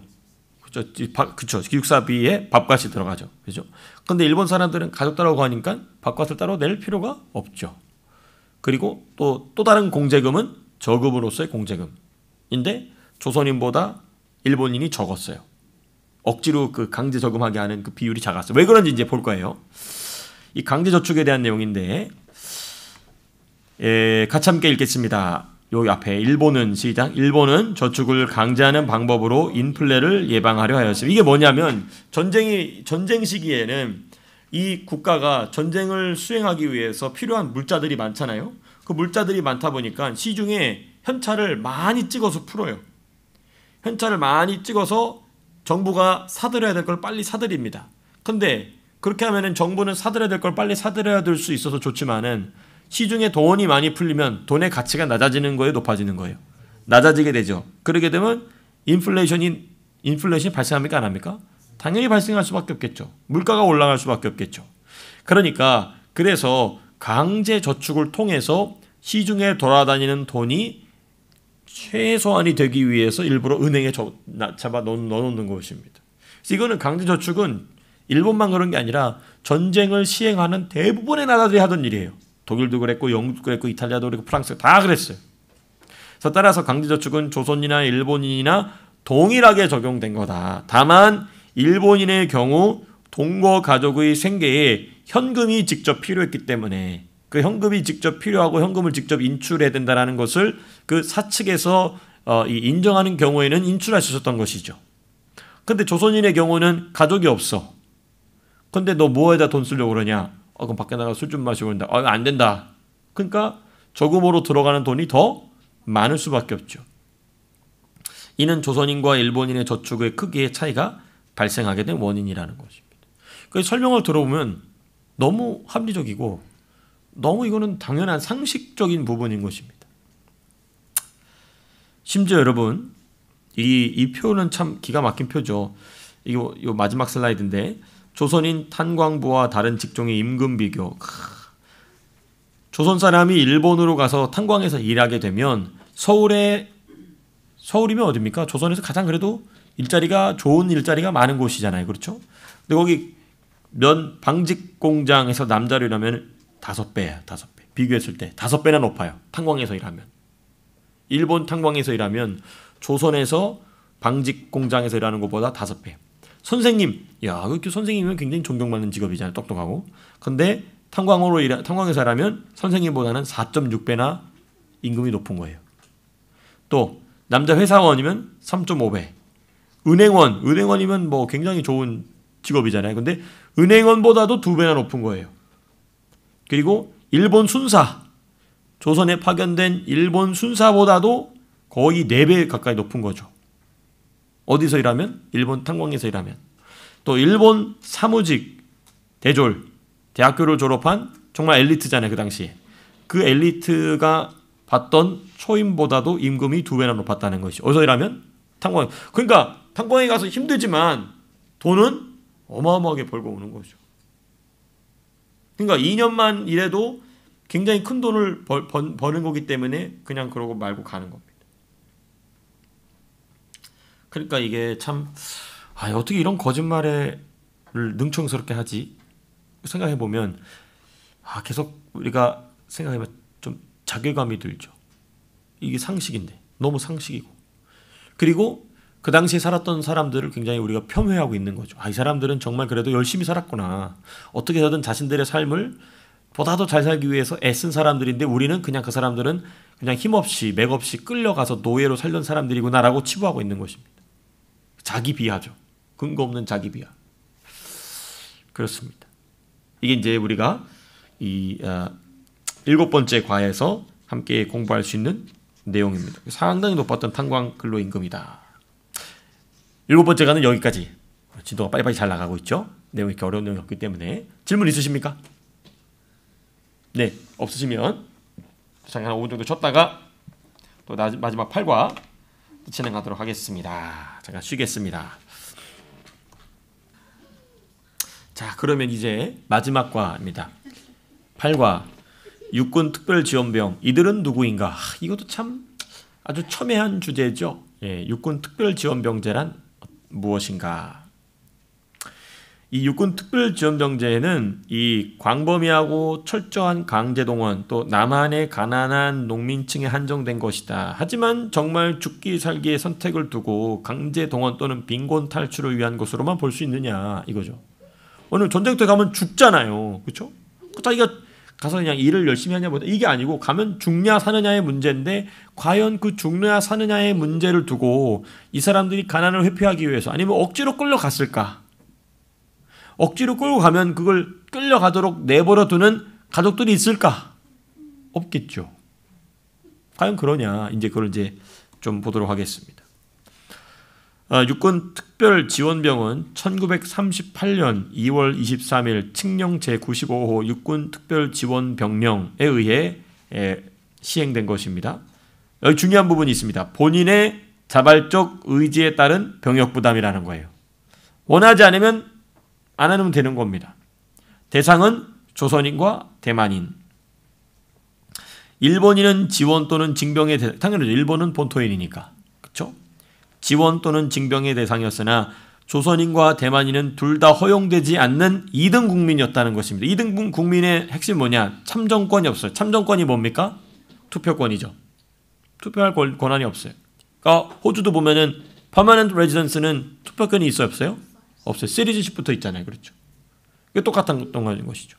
그렇죠. 기숙사비에 밥값이 들어가죠. 그죠? 근데 일본 사람들은 가족들하고 하니까 밥값을 따로 낼 필요가 없죠. 그리고 또 다른 공제금은 저금으로서의 공제금인데 조선인보다 일본인이 적었어요. 억지로 그 강제 저금하게 하는 그 비율이 작았어요. 왜 그런지 이제 볼 거예요. 이 강제 저축에 대한 내용인데 같이 함께 읽겠습니다. 여기 앞에 일본은 시작. 일본은 저축을 강제하는 방법으로 인플레를 예방하려 하였습니다. 이게 뭐냐면 전쟁 시기에는 이 국가가 전쟁을 수행하기 위해서 필요한 물자들이 많잖아요. 그 물자들이 많다 보니까 시중에 현찰을 많이 찍어서 풀어요. 현찰을 많이 찍어서 정부가 사들여야 될 걸 빨리 사들입니다. 근데 그렇게 하면은 정부는 사들여야 될 걸 빨리 사들여야 될 수 있어서 좋지만은 시중에 돈이 많이 풀리면 돈의 가치가 낮아지는 거예요, 높아지는 거예요? 낮아지게 되죠. 그렇게 되면 인플레이션이 발생합니까, 안 합니까? 당연히 발생할 수밖에 없겠죠. 물가가 올라갈 수밖에 없겠죠. 그러니까 그래서 강제 저축을 통해서 시중에 돌아다니는 돈이 최소한이 되기 위해서 일부러 은행에 잡아 넣어놓는 것입니다. 그래서 이거는 강제 저축은 일본만 그런 게 아니라 전쟁을 시행하는 대부분의 나라들이 하던 일이에요. 독일도 그랬고 영국도 그랬고 이탈리아도 그랬고 프랑스도 다 그랬어요. 그래서 따라서 강제저축은 조선이나 일본인이나 동일하게 적용된 거다. 다만 일본인의 경우 동거 가족의 생계에 현금이 직접 필요했기 때문에 그 현금이 직접 필요하고 현금을 직접 인출해야 된다는 것을 그 사측에서 인정하는 경우에는 인출할 수 있었던 것이죠. 근데 조선인의 경우는 가족이 없어. 근데 너 뭐에다 돈 쓰려고 그러냐? 그럼 밖에 나가 술 좀 마시고 온다. 안 된다. 그러니까 저금으로 들어가는 돈이 더 많을 수밖에 없죠. 이는 조선인과 일본인의 저축의 크기의 차이가 발생하게 된 원인이라는 것입니다. 그 설명을 들어보면 너무 합리적이고 너무 이거는 당연한 상식적인 부분인 것입니다. 심지어 여러분 이 표는 참 기가 막힌 표죠. 이거 마지막 슬라이드인데 조선인 탄광부와 다른 직종의 임금 비교. 조선 사람이 일본으로 가서 탄광에서 일하게 되면 서울이면 어딥니까? 조선에서 가장 그래도 좋은 일자리가 많은 곳이잖아요. 그렇죠? 근데 거기 방직 공장에서 남자로 일하면 5배야. 5배. 비교했을 때 5배나 높아요. 탄광에서 일하면. 일본 탄광에서 일하면 조선에서 방직 공장에서 일하는 것보다 5배. 선생님, 그렇게 선생님은 굉장히 존경받는 직업이잖아요. 똑똑하고. 근데 탄광에서 일하면 선생님보다는 4.6배나 임금이 높은 거예요. 또 남자 회사원이면 3.5배. 은행원이면 뭐 굉장히 좋은 직업이잖아요. 근데 은행원보다도 2배나 높은 거예요. 그리고 일본 순사, 조선에 파견된 일본 순사보다도 거의 4배 가까이 높은 거죠. 어디서 일하면? 일본 탄광에서 일하면. 또 일본 사무직, 대졸, 대학교를 졸업한 정말 엘리트잖아요. 그 당시에. 그 엘리트가 받던 초임보다도 임금이 2배나 높았다는 것이. 어디서 일하면? 탄광. 그러니까 탄광에 가서 힘들지만 돈은 어마어마하게 벌고 오는 거죠. 그러니까 2년만 일해도 굉장히 큰 돈을 버는 거기 때문에 그냥 그러고 말고 가는 겁니다. 그러니까 이게 참 어떻게 이런 거짓말을 능청스럽게 하지? 생각해보면 계속 우리가 생각해보면 좀 자괴감이 들죠. 이게 상식인데 너무 상식이고 그리고 그 당시에 살았던 사람들을 굉장히 우리가 폄훼하고 있는 거죠. 이 사람들은 정말 그래도 열심히 살았구나. 어떻게 해서든 자신들의 삶을 보다도 잘 살기 위해서 애쓴 사람들인데 우리는 그냥 그 사람들은 그냥 힘없이 맥없이 끌려가서 노예로 살던 사람들이구나라고 치부하고 있는 것입니다. 자기 비하죠. 근거 없는 자기 비하. 그렇습니다. 이게 이제 우리가 이 7번째 과에서 함께 공부할 수 있는 내용입니다. 상당히 높았던 탄광 근로임금이다. 7번째가는 여기까지. 진도가 빨리빨리 잘 나가고 있죠. 내용이 이렇게 어려운 내용이 없기 때문에. 질문 있으십니까? 네, 없으시면 잠깐 5분 정도 쉬었다가 또 마지막 8과 진행하도록 하겠습니다. 잠깐 쉬겠습니다. 자, 그러면 이제 마지막 과입니다. 8과 육군 특별지원병, 이들은 누구인가? 이것도 참 아주 첨예한 주제죠. 예, 육군 특별지원병제란 무엇인가? 이 육군 특별지원병제는 이 광범위하고 철저한 강제동원, 또 남한의 가난한 농민층에 한정된 것이다. 하지만 정말 죽기 살기의 선택을 두고 강제동원 또는 빈곤 탈출을 위한 것으로만 볼 수 있느냐 이거죠. 오늘 전쟁터에 가면 죽잖아요. 그렇죠? 자기가 가서 그냥 일을 열심히 하냐보다 이게 아니고 가면 죽냐 사느냐의 문제인데, 과연 그 죽느냐 사느냐의 문제를 두고 이 사람들이 가난을 회피하기 위해서 아니면 억지로 끌려갔을까? 억지로 끌고 가면 그걸 끌려가도록 내버려 두는 가족들이 있을까? 없겠죠. 과연 그러냐? 이제 그걸 이제 좀 보도록 하겠습니다. 육군 특별지원병은 1938년 2월 23일 칙령 제95호 육군 특별지원병령에 의해 시행된 것입니다. 여기 중요한 부분이 있습니다. 본인의 자발적 의지에 따른 병역 부담이라는 거예요. 원하지 않으면 안 하면 되는 겁니다. 대상은 조선인과 대만인. 일본인은 지원 또는 징병의 당연히 일본은 본토인이니까. 그렇죠? 지원 또는 징병의 대상이었으나 조선인과 대만인은 둘 다 허용되지 않는 2등 국민이었다는 것입니다. 2등 국민의 핵심 뭐냐? 참정권이 없어요. 참정권이 뭡니까? 투표권이죠. 투표할 권한이 없어요. 그러니까 호주도 보면은 퍼머넌트 레지던스는 투표권이 있어요, 없어요? 없어요. 시리즈십부터 있잖아요. 그렇죠. 이게 똑같은 것이죠.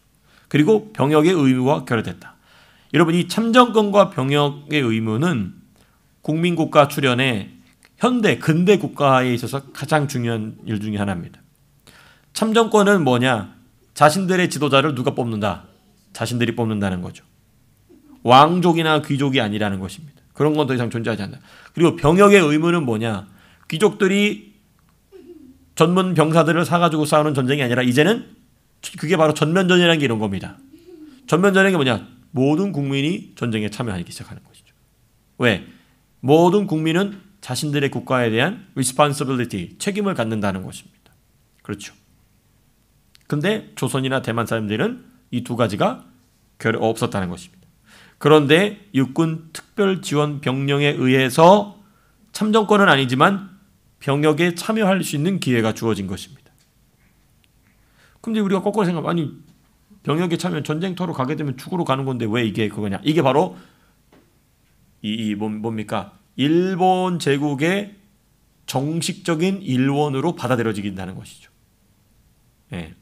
그리고 병역의 의무와 결여됐다. 여러분, 이 참정권과 병역의 의무는 국민국가 출현의 현대 근대 국가에 있어서 가장 중요한 일 중에 하나입니다. 참정권은 뭐냐? 자신들의 지도자를 누가 뽑는다? 자신들이 뽑는다는 거죠. 왕족이나 귀족이 아니라는 것입니다. 그런 건 더 이상 존재하지 않는다. 그리고 병역의 의무는 뭐냐? 귀족들이 전문 병사들을 사가지고 싸우는 전쟁이 아니라 이제는 그게 바로 전면전이라는 게 이런 겁니다. 전면전이라는 게 뭐냐? 모든 국민이 전쟁에 참여하기 시작하는 것이죠. 왜? 모든 국민은 자신들의 국가에 대한 responsibility, 책임을 갖는다는 것입니다. 그렇죠. 근데 조선이나 대만 사람들은 이 두 가지가 없었다는 것입니다. 그런데 육군 특별지원병령에 의해서 참정권은 아니지만 병역에 참여할 수 있는 기회가 주어진 것입니다. 근데 우리가 거꾸로 생각하면 아니 병역에 참여 전쟁터로 가게 되면 죽으러 가는 건데 왜 이게 그거냐? 이게 바로 뭡니까? 일본 제국의 정식적인 일원으로 받아들여지긴다는 것이죠. 예.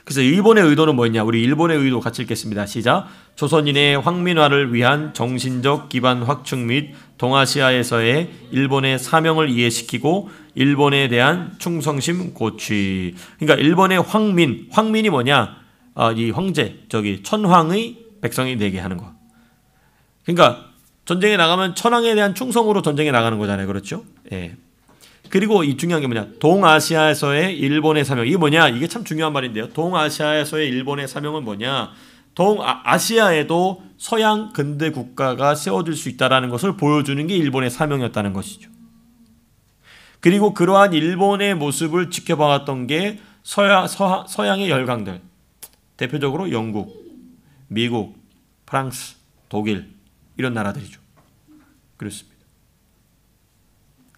그래서 일본의 의도는 뭐였냐? 우리 일본의 의도 같이 읽겠습니다. 시작. 조선인의 황민화를 위한 정신적 기반 확충 및 동아시아에서의 일본의 사명을 이해시키고 일본에 대한 충성심 고취. 그러니까 일본의 황민이 뭐냐? 이 황제, 천황의 백성이 되게 하는 거. 그러니까 전쟁에 나가면 천황에 대한 충성으로 전쟁에 나가는 거잖아요. 그렇죠? 예. 그리고 이 중요한 게 뭐냐? 동아시아에서의 일본의 사명. 이게 뭐냐? 이게 참 중요한 말인데요. 동아시아에서의 일본의 사명은 뭐냐? 동아시아에도 서양 근대 국가가 세워질 수 있다는 것을 보여주는 게 일본의 사명이었다는 것이죠. 그리고 그러한 일본의 모습을 지켜봐왔던 게 서양의 열강들. 대표적으로 영국, 미국, 프랑스, 독일 이런 나라들이죠. 그렇습니다.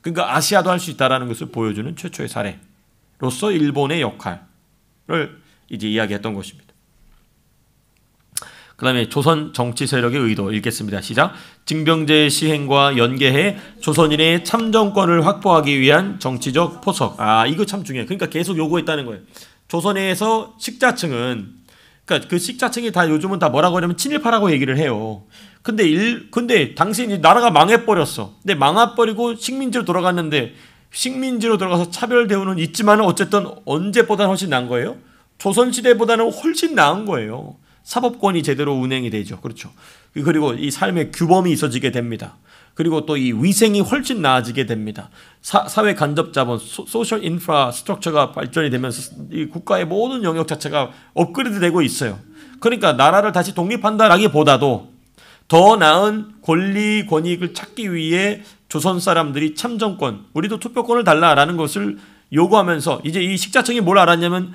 그러니까 아시아도 할 수 있다는 것을 보여주는 최초의 사례로서 일본의 역할을 이제 이야기했던 것입니다. 그 다음에 조선 정치 세력의 의도 읽겠습니다. 시작. 징병제 시행과 연계해 조선인의 참정권을 확보하기 위한 정치적 포석. 이거 참 중요해요. 그러니까 계속 요구했다는 거예요. 조선에서 식자층은, 그러니까 그 식자층이 다 요즘은 다 뭐라고 하냐면 친일파라고 얘기를 해요. 근데 당시 나라가 망해버렸어. 근데 망해버리고 식민지로 돌아갔는데 식민지로 들어가서 차별 대우는 있지만 어쨌든 언제보다는 훨씬 나은 거예요. 조선시대보다는 훨씬 나은 거예요. 사법권이 제대로 운행이 되죠. 그렇죠. 그리고 이 삶의 규범이 있어지게 됩니다. 그리고 또 이 위생이 훨씬 나아지게 됩니다. 사회 간접 자본, 소셜 인프라스트럭처가 발전이 되면서 이 국가의 모든 영역 자체가 업그레이드 되고 있어요. 그러니까 나라를 다시 독립한다라기보다도 더 나은 권리 권익을 찾기 위해 조선 사람들이 참정권, 우리도 투표권을 달라라는 것을 요구하면서 이제 이 식자청이 뭘 알았냐면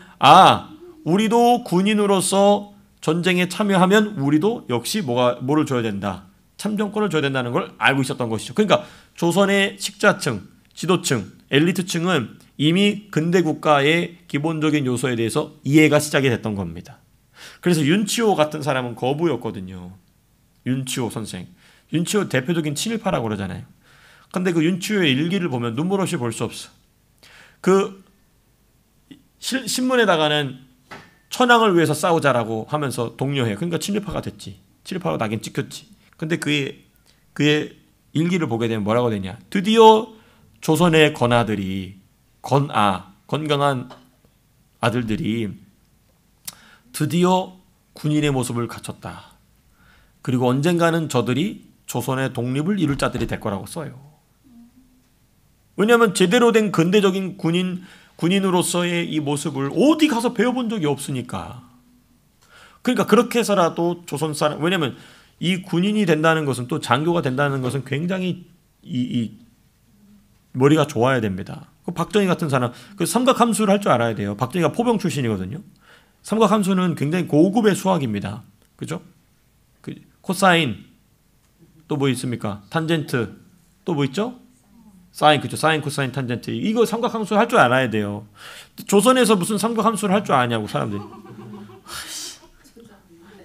우리도 군인으로서 전쟁에 참여하면 우리도 역시 뭐를 줘야 된다. 참정권을 줘야 된다는 걸 알고 있었던 것이죠. 그러니까 조선의 식자층, 지도층, 엘리트층은 이미 근대 국가의 기본적인 요소에 대해서 이해가 시작이 됐던 겁니다. 그래서 윤치호 같은 사람은 거부였거든요. 윤치호 선생. 윤치호 대표적인 친일파라고 그러잖아요. 근데 그 윤치호의 일기를 보면 눈물 없이 볼 수 없어. 그 신문에다가는 천황을 위해서 싸우자라고 하면서 독려해. 그러니까 친일파가 됐지. 친일파로 낙인 찍혔지. 근데 그의 일기를 보게 되면 뭐라고 되냐. 드디어 조선의 건아들이 건강한 아들들이 드디어 군인의 모습을 갖췄다. 그리고 언젠가는 저들이 조선의 독립을 이룰 자들이 될 거라고 써요. 왜냐하면 제대로 된 근대적인 군인으로서의 이 모습을 어디 가서 배워본 적이 없으니까. 그러니까 그렇게 해서라도 조선 사람, 왜냐하면 이 군인이 된다는 것은 또 장교가 된다는 것은 굉장히 이 머리가 좋아야 됩니다. 그 박정희 같은 사람, 그 삼각함수를 할 줄 알아야 돼요. 박정희가 포병 출신이거든요. 삼각함수는 굉장히 고급의 수학입니다. 그죠? 그 코사인, 또 뭐 있습니까? 탄젠트, 또 뭐 있죠? 사인, 그죠? 사인, 코사인, 탄젠트. 이거 삼각함수 할 줄 알아야 돼요. 조선에서 무슨 삼각함수를 할 줄 아냐고, 사람들이.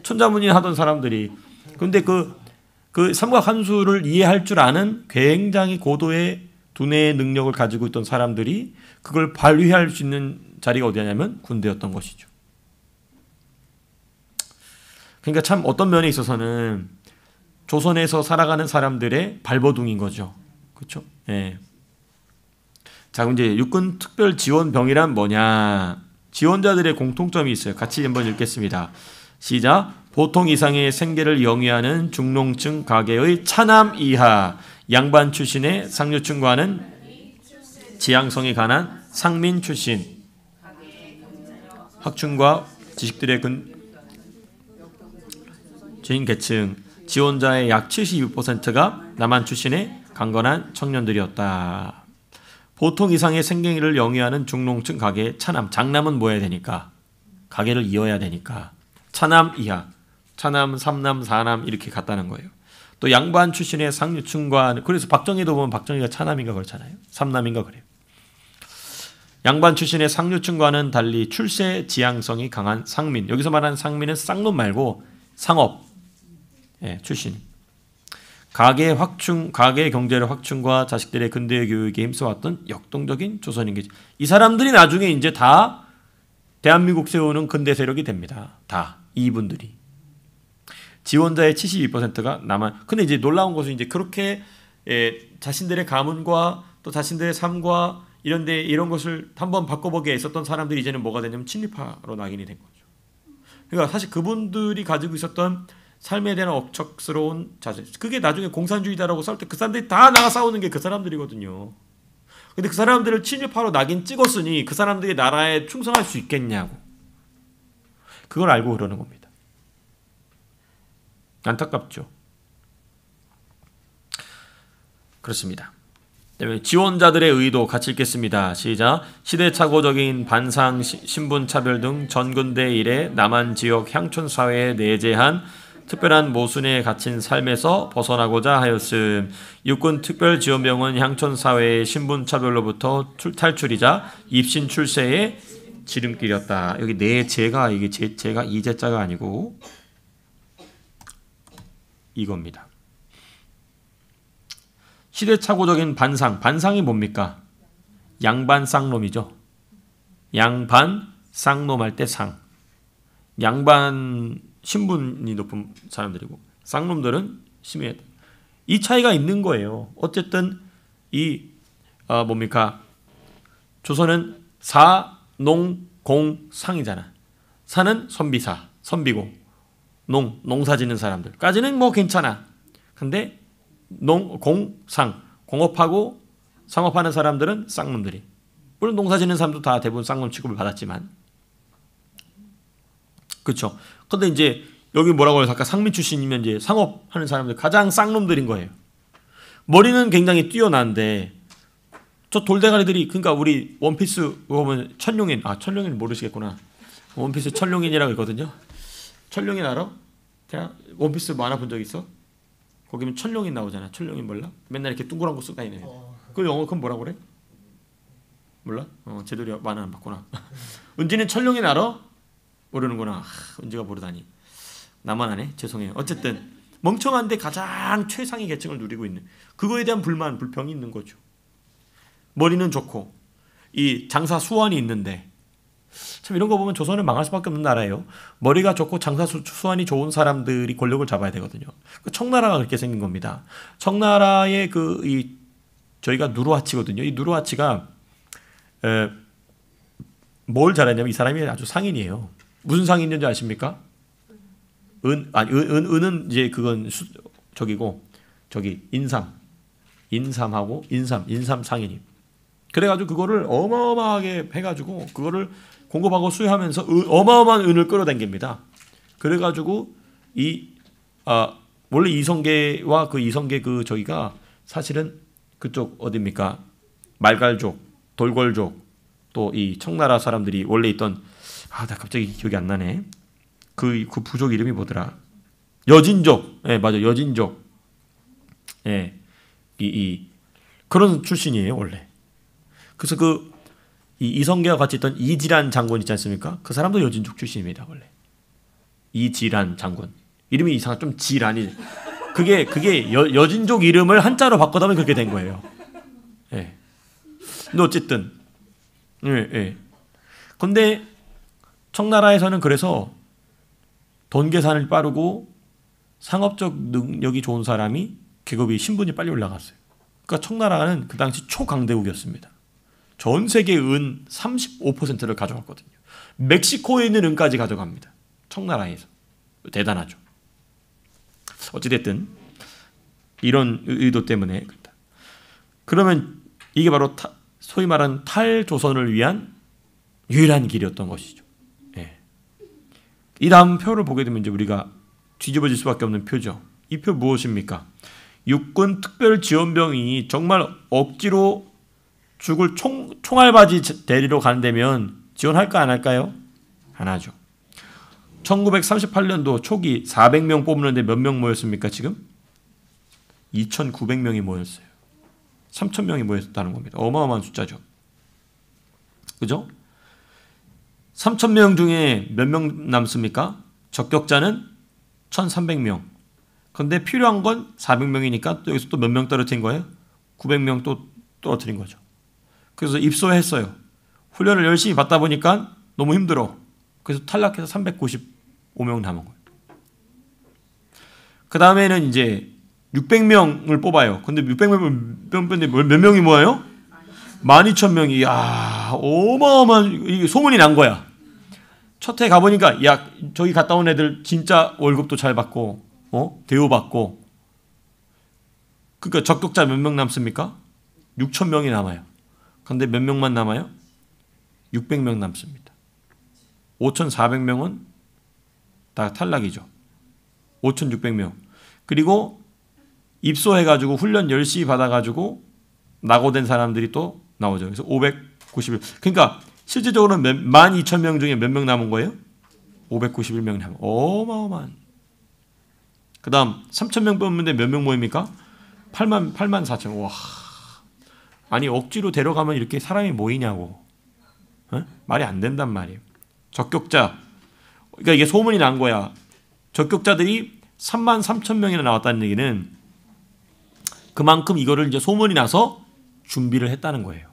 천자문인 하던 사람들이. 근데 그 삼각함수를 이해할 줄 아는 굉장히 고도의 두뇌의 능력을 가지고 있던 사람들이 그걸 발휘할 수 있는 자리가 어디냐면 군대였던 것이죠. 그러니까 참 어떤 면에 있어서는 조선에서 살아가는 사람들의 발버둥인 거죠. 그렇죠? 예. 자, 그럼 이제 육군 특별 지원병이란 뭐냐? 지원자들의 공통점이 있어요. 같이 한번 읽겠습니다. 시작. 보통 이상의 생계를 영위하는 중농층 가계의 차남 이하 양반 출신의 상류층과는 지향성이 강한 상민 출신 학층과 지식들의 주인 계층 지원자의 약 72%가 남한 출신의 강건한 청년들이었다. 보통 이상의 생계를 영위하는 중농층 가계의 차남, 장남은 뭐 해야 되니까? 가계를 이어야 되니까. 차남 이하, 차남, 삼남, 사남 이렇게 갔다는 거예요. 또 양반 출신의 상류층과, 그래서 박정희도 보면 박정희가 차남인가 그렇잖아요. 삼남인가 그래요. 양반 출신의 상류층과는 달리 출세 지향성이 강한 상민. 여기서 말하는 상민은 쌍놈 말고 상업 출신. 가계 경제를 확충과 자식들의 근대 교육에 힘써왔던 역동적인 조선인이죠. 이 사람들이 나중에 이제 다 대한민국 세우는 근대 세력이 됩니다. 다 이분들이. 지원자의 72%가 남한. 근데 이제 놀라운 것은 이제 그렇게 자신들의 가문과 또 자신들의 삶과 이런 것을 한번 바꿔보기에 애썼던 사람들이 이제는 뭐가 되냐면 친일파로 낙인이 된 거죠. 그러니까 사실 그분들이 가지고 있었던 삶에 대한 억척스러운 자세, 그게 나중에 공산주의다라고 싸울 때 그 사람들이 다 나가 싸우는 게 그 사람들이거든요. 근데 그 사람들을 친일파로 낙인 찍었으니 그 사람들이 나라에 충성할 수 있겠냐고. 그걸 알고 그러는 겁니다. 안타깝죠. 그렇습니다. 지원자들의 의도 같이 읽겠습니다. 시작. 시대착오적인 반상, 신분차별 등 전근대 이래 남한 지역 향촌 사회에 내재한 특별한 모순에 갇힌 삶에서 벗어나고자 하였음. 육군 특별지원병은 향촌 사회의 신분차별로부터 탈출이자 입신 출세의 지름길이었다. 여기 내재가 이게 제가 이제자가 아니고 이겁니다. 시대착오적인 반상이 뭡니까? 양반 쌍놈이죠. 양반 쌍놈 할 때 상. 양반 신분이 높은 사람들이고 쌍놈들은 심해. 이 차이가 있는 거예요. 어쨌든 이 뭡니까? 조선은 사, 농, 공, 상이잖아. 사는 선비사, 선비고, 농사 짓는 사람들까지는 뭐 괜찮아. 근데 공, 상, 공업하고 상업하는 사람들은 쌍놈들이. 물론 농사 짓는 사람도 다 대부분 쌍놈 취급을 받았지만, 그렇죠. 근데 이제 여기 뭐라고 해서 아까 상민 출신이면 이제 상업하는 사람들 가장 쌍놈들인 거예요. 머리는 굉장히 뛰어난데 저 돌대가리들이, 그러니까 우리 원피스 보면 천룡인, 천룡인 모르시겠구나. 원피스 천룡인이라고 있거든요. 천룡인 알아? 제가 원피스 만화 본 적 있어? 거기면 천룡인 나오잖아. 천룡인 몰라? 맨날 이렇게 둥그런 거 쓰고 다니는. 그 영어 그건 뭐라고 그래? 몰라? 제대로 만화 안 봤구나. 은지는 천룡인 알아? 모르는구나. 은지가 모르다니. 나만 아네? 죄송해요. 어쨌든 멍청한데 가장 최상의 계층을 누리고 있는, 그거에 대한 불만, 불평이 있는 거죠. 머리는 좋고 이 장사 수완이 있는데, 참 이런 거 보면 조선은 망할 수밖에 없는 나라예요. 머리가 좋고 장사 수완이 좋은 사람들이 권력을 잡아야 되거든요. 청나라가 그렇게 생긴 겁니다. 청나라의 저희가 누르하치거든요. 이 누르하치가 뭘 잘했냐면 이 사람이 아주 상인이에요. 무슨 상인인지 아십니까? 은은 이제 그건 인삼하고 인삼 상인이. 그래가지고 그거를 어마어마하게 해가지고 그거를 공급하고 수요하면서 어마어마한 은을 끌어당깁니다. 그래가지고 원래 이성계와 이성계 저기가 사실은 그쪽 어디입니까? 말갈족, 돌궐족, 또 이 청나라 사람들이 원래 있던, 나 갑자기 기억이 안 나네. 그 부족 이름이 뭐더라? 여진족. 예, 맞아. 여진족. 예. 그런 출신이에요, 원래. 그래서 이성계와 같이 있던 이지란 장군 있지 않습니까? 그 사람도 여진족 출신입니다, 원래. 이지란 장군. 이름이 이상한, 좀 지란이. 그게 여진족 이름을 한자로 바꿔다면 그렇게 된 거예요. 예. 근데 어쨌든. 예. 근데 청나라에서는 그래서 돈 계산을 빠르고 상업적 능력이 좋은 사람이 계급이 신분이 빨리 올라갔어요. 그러니까 청나라는 그 당시 초강대국이었습니다. 전 세계 은 35%를 가져갔거든요. 멕시코에 있는 은까지 가져갑니다. 청나라에서. 대단하죠. 어찌됐든 이런 의도 때문에 그렇다. 그러면 이게 바로 소위 말하는 탈조선을 위한 유일한 길이었던 것이죠. 예. 이 다음 표를 보게 되면 이제 우리가 뒤집어질 수밖에 없는 표죠. 이 표 무엇입니까? 육군 특별지원병이 정말 억지로 죽을 총알바지 대리로 간다면 지원할까 안 할까요? 안 하죠. 1938년도 초기 400명 뽑는데 몇 명 모였습니까 지금? 2,900명이 모였어요. 3,000명이 모였다는 겁니다. 어마어마한 숫자죠. 그죠? 3,000명 중에 몇 명 남습니까? 적격자는 1,300명. 근데 필요한 건 400명이니까 또 여기서 또 몇 명 떨어뜨린 거예요? 900명 또 떨어뜨린 거죠. 그래서 입소했어요. 훈련을 열심히 받다 보니까 너무 힘들어. 그래서 탈락해서 395명 남은 거예요. 그 다음에는 이제 600명을 뽑아요. 근데 600명 뽑는데 몇 명이 모아요? 12,000명이. 야, 어마어마한 소문이 난 거야. 첫 해 가보니까 야, 저기 갔다 온 애들 진짜 월급도 잘 받고 대우받고. 그러니까 적격자 몇 명 남습니까? 6,000명이 남아요. 근데 몇 명만 남아요? 600명 남습니다. 5,400명은 다 탈락이죠. 5,600명. 그리고 입소해가지고 훈련 열심히 받아가지고 낙오된 사람들이 또 나오죠. 그래서 591. 그러니까 실질적으로는 12,000명 중에 몇 명 남은 거예요? 591명 남은. 어마어마한. 그 다음 3,000명 뽑는데 몇 명 모입니까? 84,000. 와. 아니 억지로 데려가면 이렇게 사람이 모이냐고. 말이 안 된단 말이에요. 적격자. 그러니까 이게 소문이 난 거야. 적격자들이 33,000명이나 나왔다는 얘기는 그만큼 이거를 이제 소문이 나서 준비를 했다는 거예요.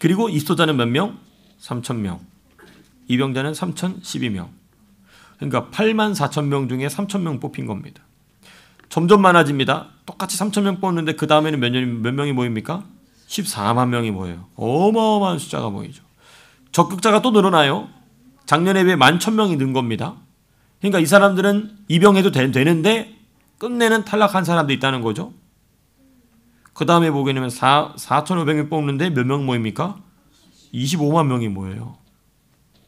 그리고 입소자는 몇 명? 3,000명. 입영자는 3,012명. 그러니까 84,000명 중에 3,000명 뽑힌 겁니다. 점점 많아집니다. 똑같이 3,000명 뽑는데 그 다음에는 몇 명이 모입니까? 14만 명이 모여요. 어마어마한 숫자가 모이죠. 적격자가 또 늘어나요. 작년에 비해 11,000명이 는 겁니다. 그러니까 이 사람들은 입영해도 되는데 끝내는 탈락한 사람도 있다는 거죠. 그 다음에 보게 되면 4,500명 뽑는데 몇 명 모입니까? 25만 명이 모여요.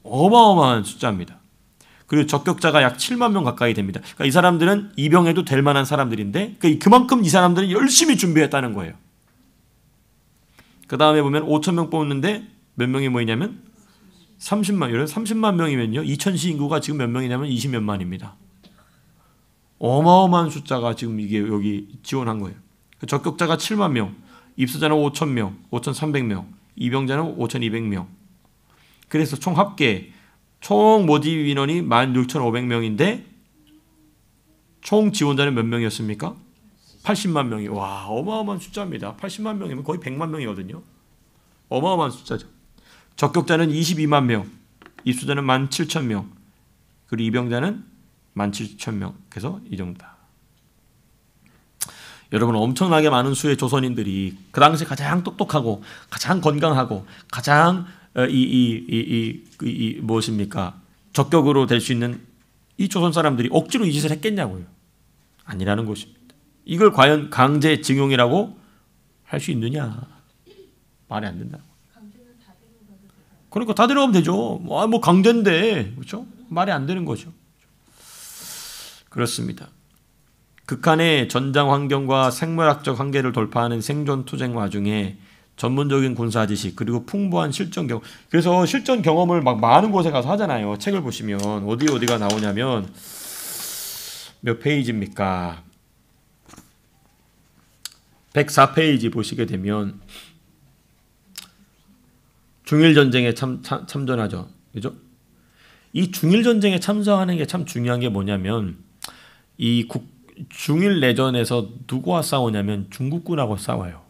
어마어마한 숫자입니다. 그리고 적격자가 약 7만 명 가까이 됩니다. 그러니까 이 사람들은 입영해도 될 만한 사람들인데 그만큼 이 사람들은 열심히 준비했다는 거예요. 그 다음에 보면 5,000명 뽑는데 몇 명이 모이냐면 30만. 여러분 30만 명이면요 2000시 인구가 지금 몇 명이냐면 20몇만입니다. 어마어마한 숫자가 지금 이게 여기 지원한 거예요. 적격자가 7만 명, 입소자는 5,000명, 5,300명, 입영자는 5,200명. 그래서 총 합계 총 모집 인원이 16,500명인데 총 지원자는 몇 명이었습니까? 80만 명이. 와, 어마어마한 숫자입니다. 80만 명이면 거의 100만 명이거든요. 어마어마한 숫자죠. 적격자는 22만 명, 입소자는 17,000명, 그리고 입영자는 17,000명. 그래서 이 정도다. 여러분, 엄청나게 많은 수의 조선인들이 그 당시 가장 똑똑하고 가장 건강하고 가장 무엇입니까? 적격으로 될 수 있는 이 조선 사람들이 억지로 이 짓을 했겠냐고요. 아니라는 것입니다. 이걸 과연 강제징용이라고 할 수 있느냐? 말이 안 된다. 그러니까 다 데려가면 되죠. 뭐 강제인데, 그렇죠? 말이 안 되는 거죠. 그렇습니다. 극한의 전장 환경과 생물학적 한계를 돌파하는 생존 투쟁 와중에 전문적인 군사 지식 그리고 풍부한 실전 경험. 그래서 실전 경험을 막 많은 곳에 가서 하잖아요. 책을 보시면 어디가 나오냐면 몇 페이지입니까? 104페이지 보시게 되면 중일 전쟁에 참전하죠. 그죠? 이 중일 전쟁에 참전하는 게 참 중요한 게 뭐냐면 중일 내전에서 누구와 싸우냐면 중국군하고 싸워요.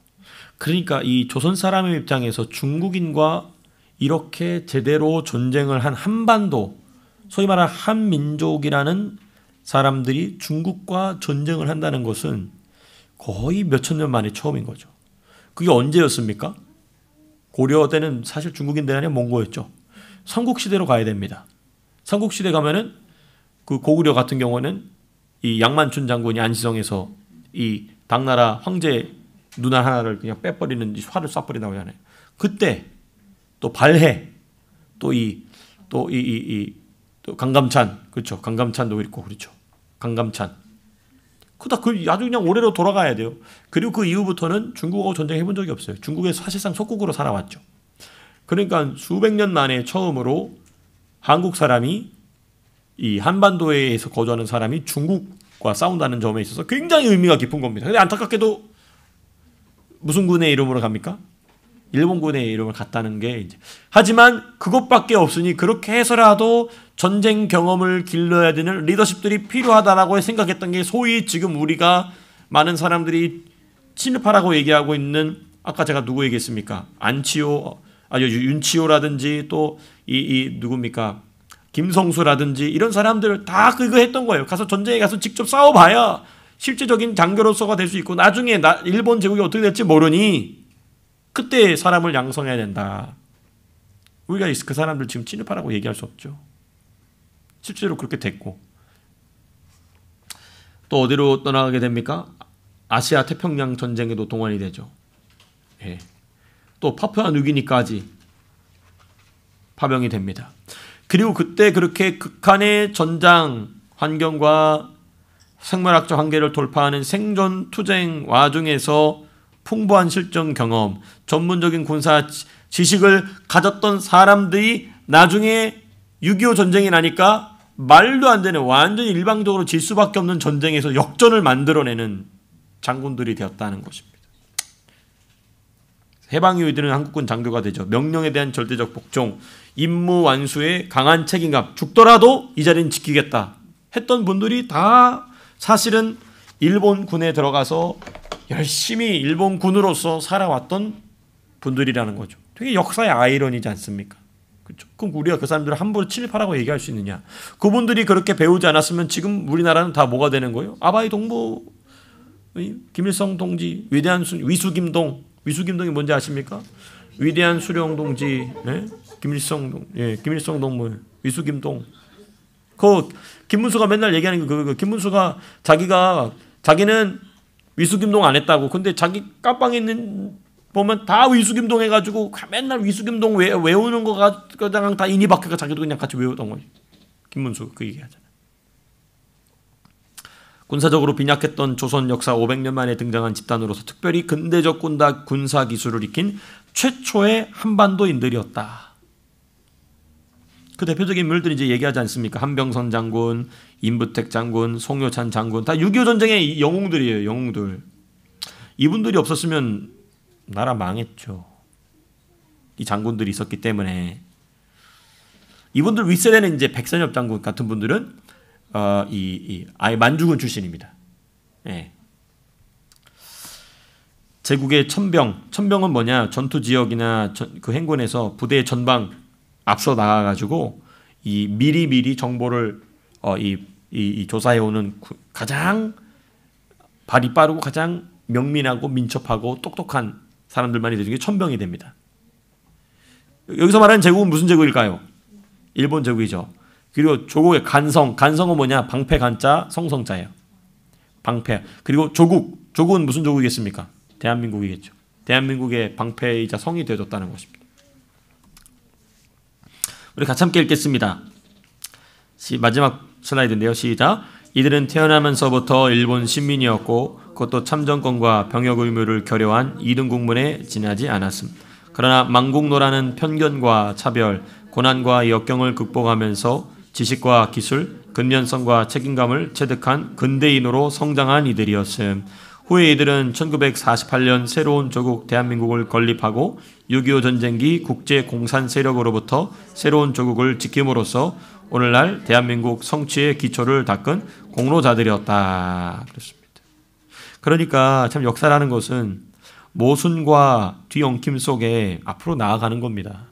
그러니까 이 조선 사람의 입장에서 중국인과 이렇게 제대로 전쟁을 한 한반도, 소위 말하는 한민족이라는 사람들이 중국과 전쟁을 한다는 것은 거의 몇천 년 만에 처음인 거죠. 그게 언제였습니까? 고려 때는 사실 중국인들 아니라 몽고였죠. 삼국시대로 가야 됩니다. 삼국시대 가면은 그 고구려 같은 경우는 이 양만춘 장군이 안시성에서 이 당나라 황제 누나 하나를 그냥 빼버리는 활을 쏴버리다고 하잖아요. 그때 또 발해 또 강감찬, 그렇죠. 강감찬도 있고, 그렇죠. 강감찬. 아주 그냥 오래로 돌아가야 돼요. 그리고 그 이후부터는 중국하고 전쟁해 본 적이 없어요. 중국에서 사실상 속국으로 살아왔죠. 그러니까 수백 년 만에 처음으로 한국 사람이 이 한반도에서 거주하는 사람이 중국과 싸운다는 점에 있어서 굉장히 의미가 깊은 겁니다. 근데 안타깝게도 무슨 군의 이름으로 갑니까? 일본군의 이름을 갖다는 게 이제. 하지만 그것밖에 없으니 그렇게 해서라도 전쟁 경험을 길러야 되는 리더십들이 필요하다라고 생각했던 게 소위 지금 우리가 많은 사람들이 친일파라고 얘기하고 있는 아까 제가 누구 얘기했습니까? 윤치호라든지 또 누굽니까? 김성수라든지 이런 사람들 다 그거 했던 거예요. 가서 전쟁에 가서 직접 싸워봐야 실제적인 장교로서가 될 수 있고 나중에 일본 제국이 어떻게 될지 모르니 그때 사람을 양성해야 된다. 우리가 그 사람들 지금 친일파라고 얘기할 수 없죠. 실제로 그렇게 됐고. 또 어디로 떠나가게 됩니까? 아시아 태평양 전쟁에도 동원이 되죠. 예. 또 파푸아 뉴기니까지 파병이 됩니다. 그리고 그때 그렇게 극한의 전장 환경과 생물학적 한계를 돌파하는 생존 투쟁 와중에서 풍부한 실전 경험, 전문적인 군사 지식을 가졌던 사람들이 나중에 6.25 전쟁이 나니까 말도 안 되는 완전히 일방적으로 질 수밖에 없는 전쟁에서 역전을 만들어내는 장군들이 되었다는 것입니다. 해방 이후에는 한국군 장교가 되죠. 명령에 대한 절대적 복종, 임무 완수에 강한 책임감, 죽더라도 이 자리는 지키겠다 했던 분들이 다 사실은 일본군에 들어가서 열심히 일본군으로서 살아왔던 분들이라는 거죠. 되게 역사의 아이러니지 않습니까? 그렇죠? 그럼 우리가 그 사람들을 함부로 친일파라고 얘기할 수 있느냐? 그분들이 그렇게 배우지 않았으면 지금 우리나라는 다 뭐가 되는 거예요? 아바이 동무 김일성 동지, 위수김동이 뭔지 아십니까? 위대한 수령 동지, 예? 김일성 동무, 위수김동. 그 김문수가 맨날 얘기하는 그 김문수가 자기는 위수김동 안 했다고. 근데 자기 깜빵에 있는 보면 다 위수김동 해가지고 맨날 위수김동 외우는 거가 그냥 다 인이 박혀가 자기도 그냥 같이 외우던 거지. 김문수 그 얘기하잖아. 군사적으로 빈약했던 조선 역사 500년 만에 등장한 집단으로서 특별히 근대적 군사 기술을 익힌 최초의 한반도인들이었다. 그 대표적인 인물들이 이제 얘기하지 않습니까? 한병선 장군, 임부택 장군, 송요찬 장군 다 6.25 전쟁의 영웅들이에요. 영웅들. 이분들이 없었으면 나라 망했죠. 이 장군들이 있었기 때문에. 이분들 윗세대는 이제 백선엽 장군 같은 분들은 아예 만주군 출신입니다. 예. 제국의 천병은 뭐냐? 전투 지역이나 그 행군에서 부대의 전방 앞서 나가가지고 이 미리 정보를 조사해 오는 가장 발이 빠르고 가장 명민하고 민첩하고 똑똑한 사람들만이 되는 게 천병이 됩니다. 여기서 말하는 제국은 무슨 제국일까요? 일본 제국이죠. 그리고 조국의 간성은 뭐냐? 방패 간자 성성자예요. 방패. 그리고 조국은 무슨 조국이겠습니까? 대한민국이겠죠. 대한민국의 방패이자 성이 되어줬다는 것입니다. 우리 같이 함께 읽겠습니다. 마지막 슬라이드인데요. 시작. 이들은 태어나면서부터 일본 신민이었고 그것도 참정권과 병역 의무를 결여한 2등 국문에 지나지 않았음. 그러나 망국노라는 편견과 차별, 고난과 역경을 극복하면서 지식과 기술, 근면성과 책임감을 체득한 근대인으로 성장한 이들이었음. 후에 이들은 1948년 새로운 조국 대한민국을 건립하고 6.25 전쟁기 국제공산 세력으로부터 새로운 조국을 지킴으로써 오늘날 대한민국 성취의 기초를 닦은 공로자들이었다. 그렇습니다. 그러니까 참 역사라는 것은 모순과 뒤엉킴 속에 앞으로 나아가는 겁니다.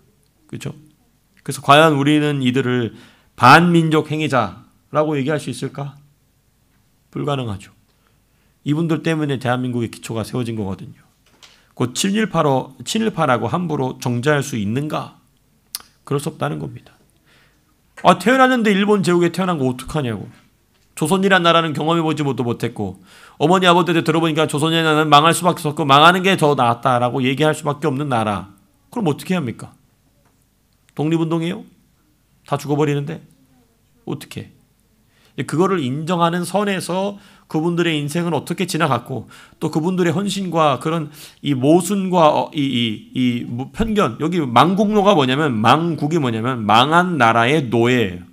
그렇죠? 그래서 과연 우리는 이들을 반민족 행위자라고 얘기할 수 있을까? 불가능하죠. 이분들 때문에 대한민국의 기초가 세워진 거거든요. 곧 7.18하고 함부로 정죄할 수 있는가? 그럴 수 없다는 겁니다. 태어났는데 일본 제국에 태어난 거 어떡하냐고. 조선이란 나라는 경험해보지 못했고 어머니 아버지한테 들어보니까 조선이라는 나라는 망할 수밖에 없고 망하는 게 더 낫다라고 얘기할 수밖에 없는 나라. 그럼 어떻게 합니까? 독립운동이에요? 다 죽어버리는데? 어떻게? 그거를 인정하는 선에서 그분들의 인생은 어떻게 지나갔고 또 그분들의 헌신과 그런 이 모순과 이 편견, 여기 망국노가 뭐냐면 망국이 뭐냐면 망한 나라의 노예예요.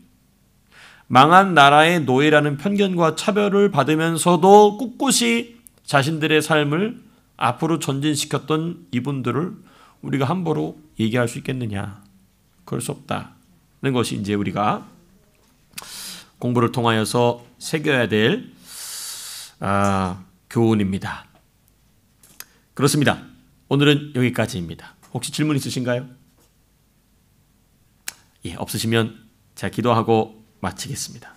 망한 나라의 노예라는 편견과 차별을 받으면서도 꿋꿋이 자신들의 삶을 앞으로 전진시켰던 이분들을 우리가 함부로 얘기할 수 있겠느냐? 그럴 수 없다는 것이 이제 우리가 공부를 통하여서 새겨야 될 교훈입니다. 그렇습니다. 오늘은 여기까지입니다. 혹시 질문 있으신가요? 예, 없으시면 제가 기도하고 마치겠습니다.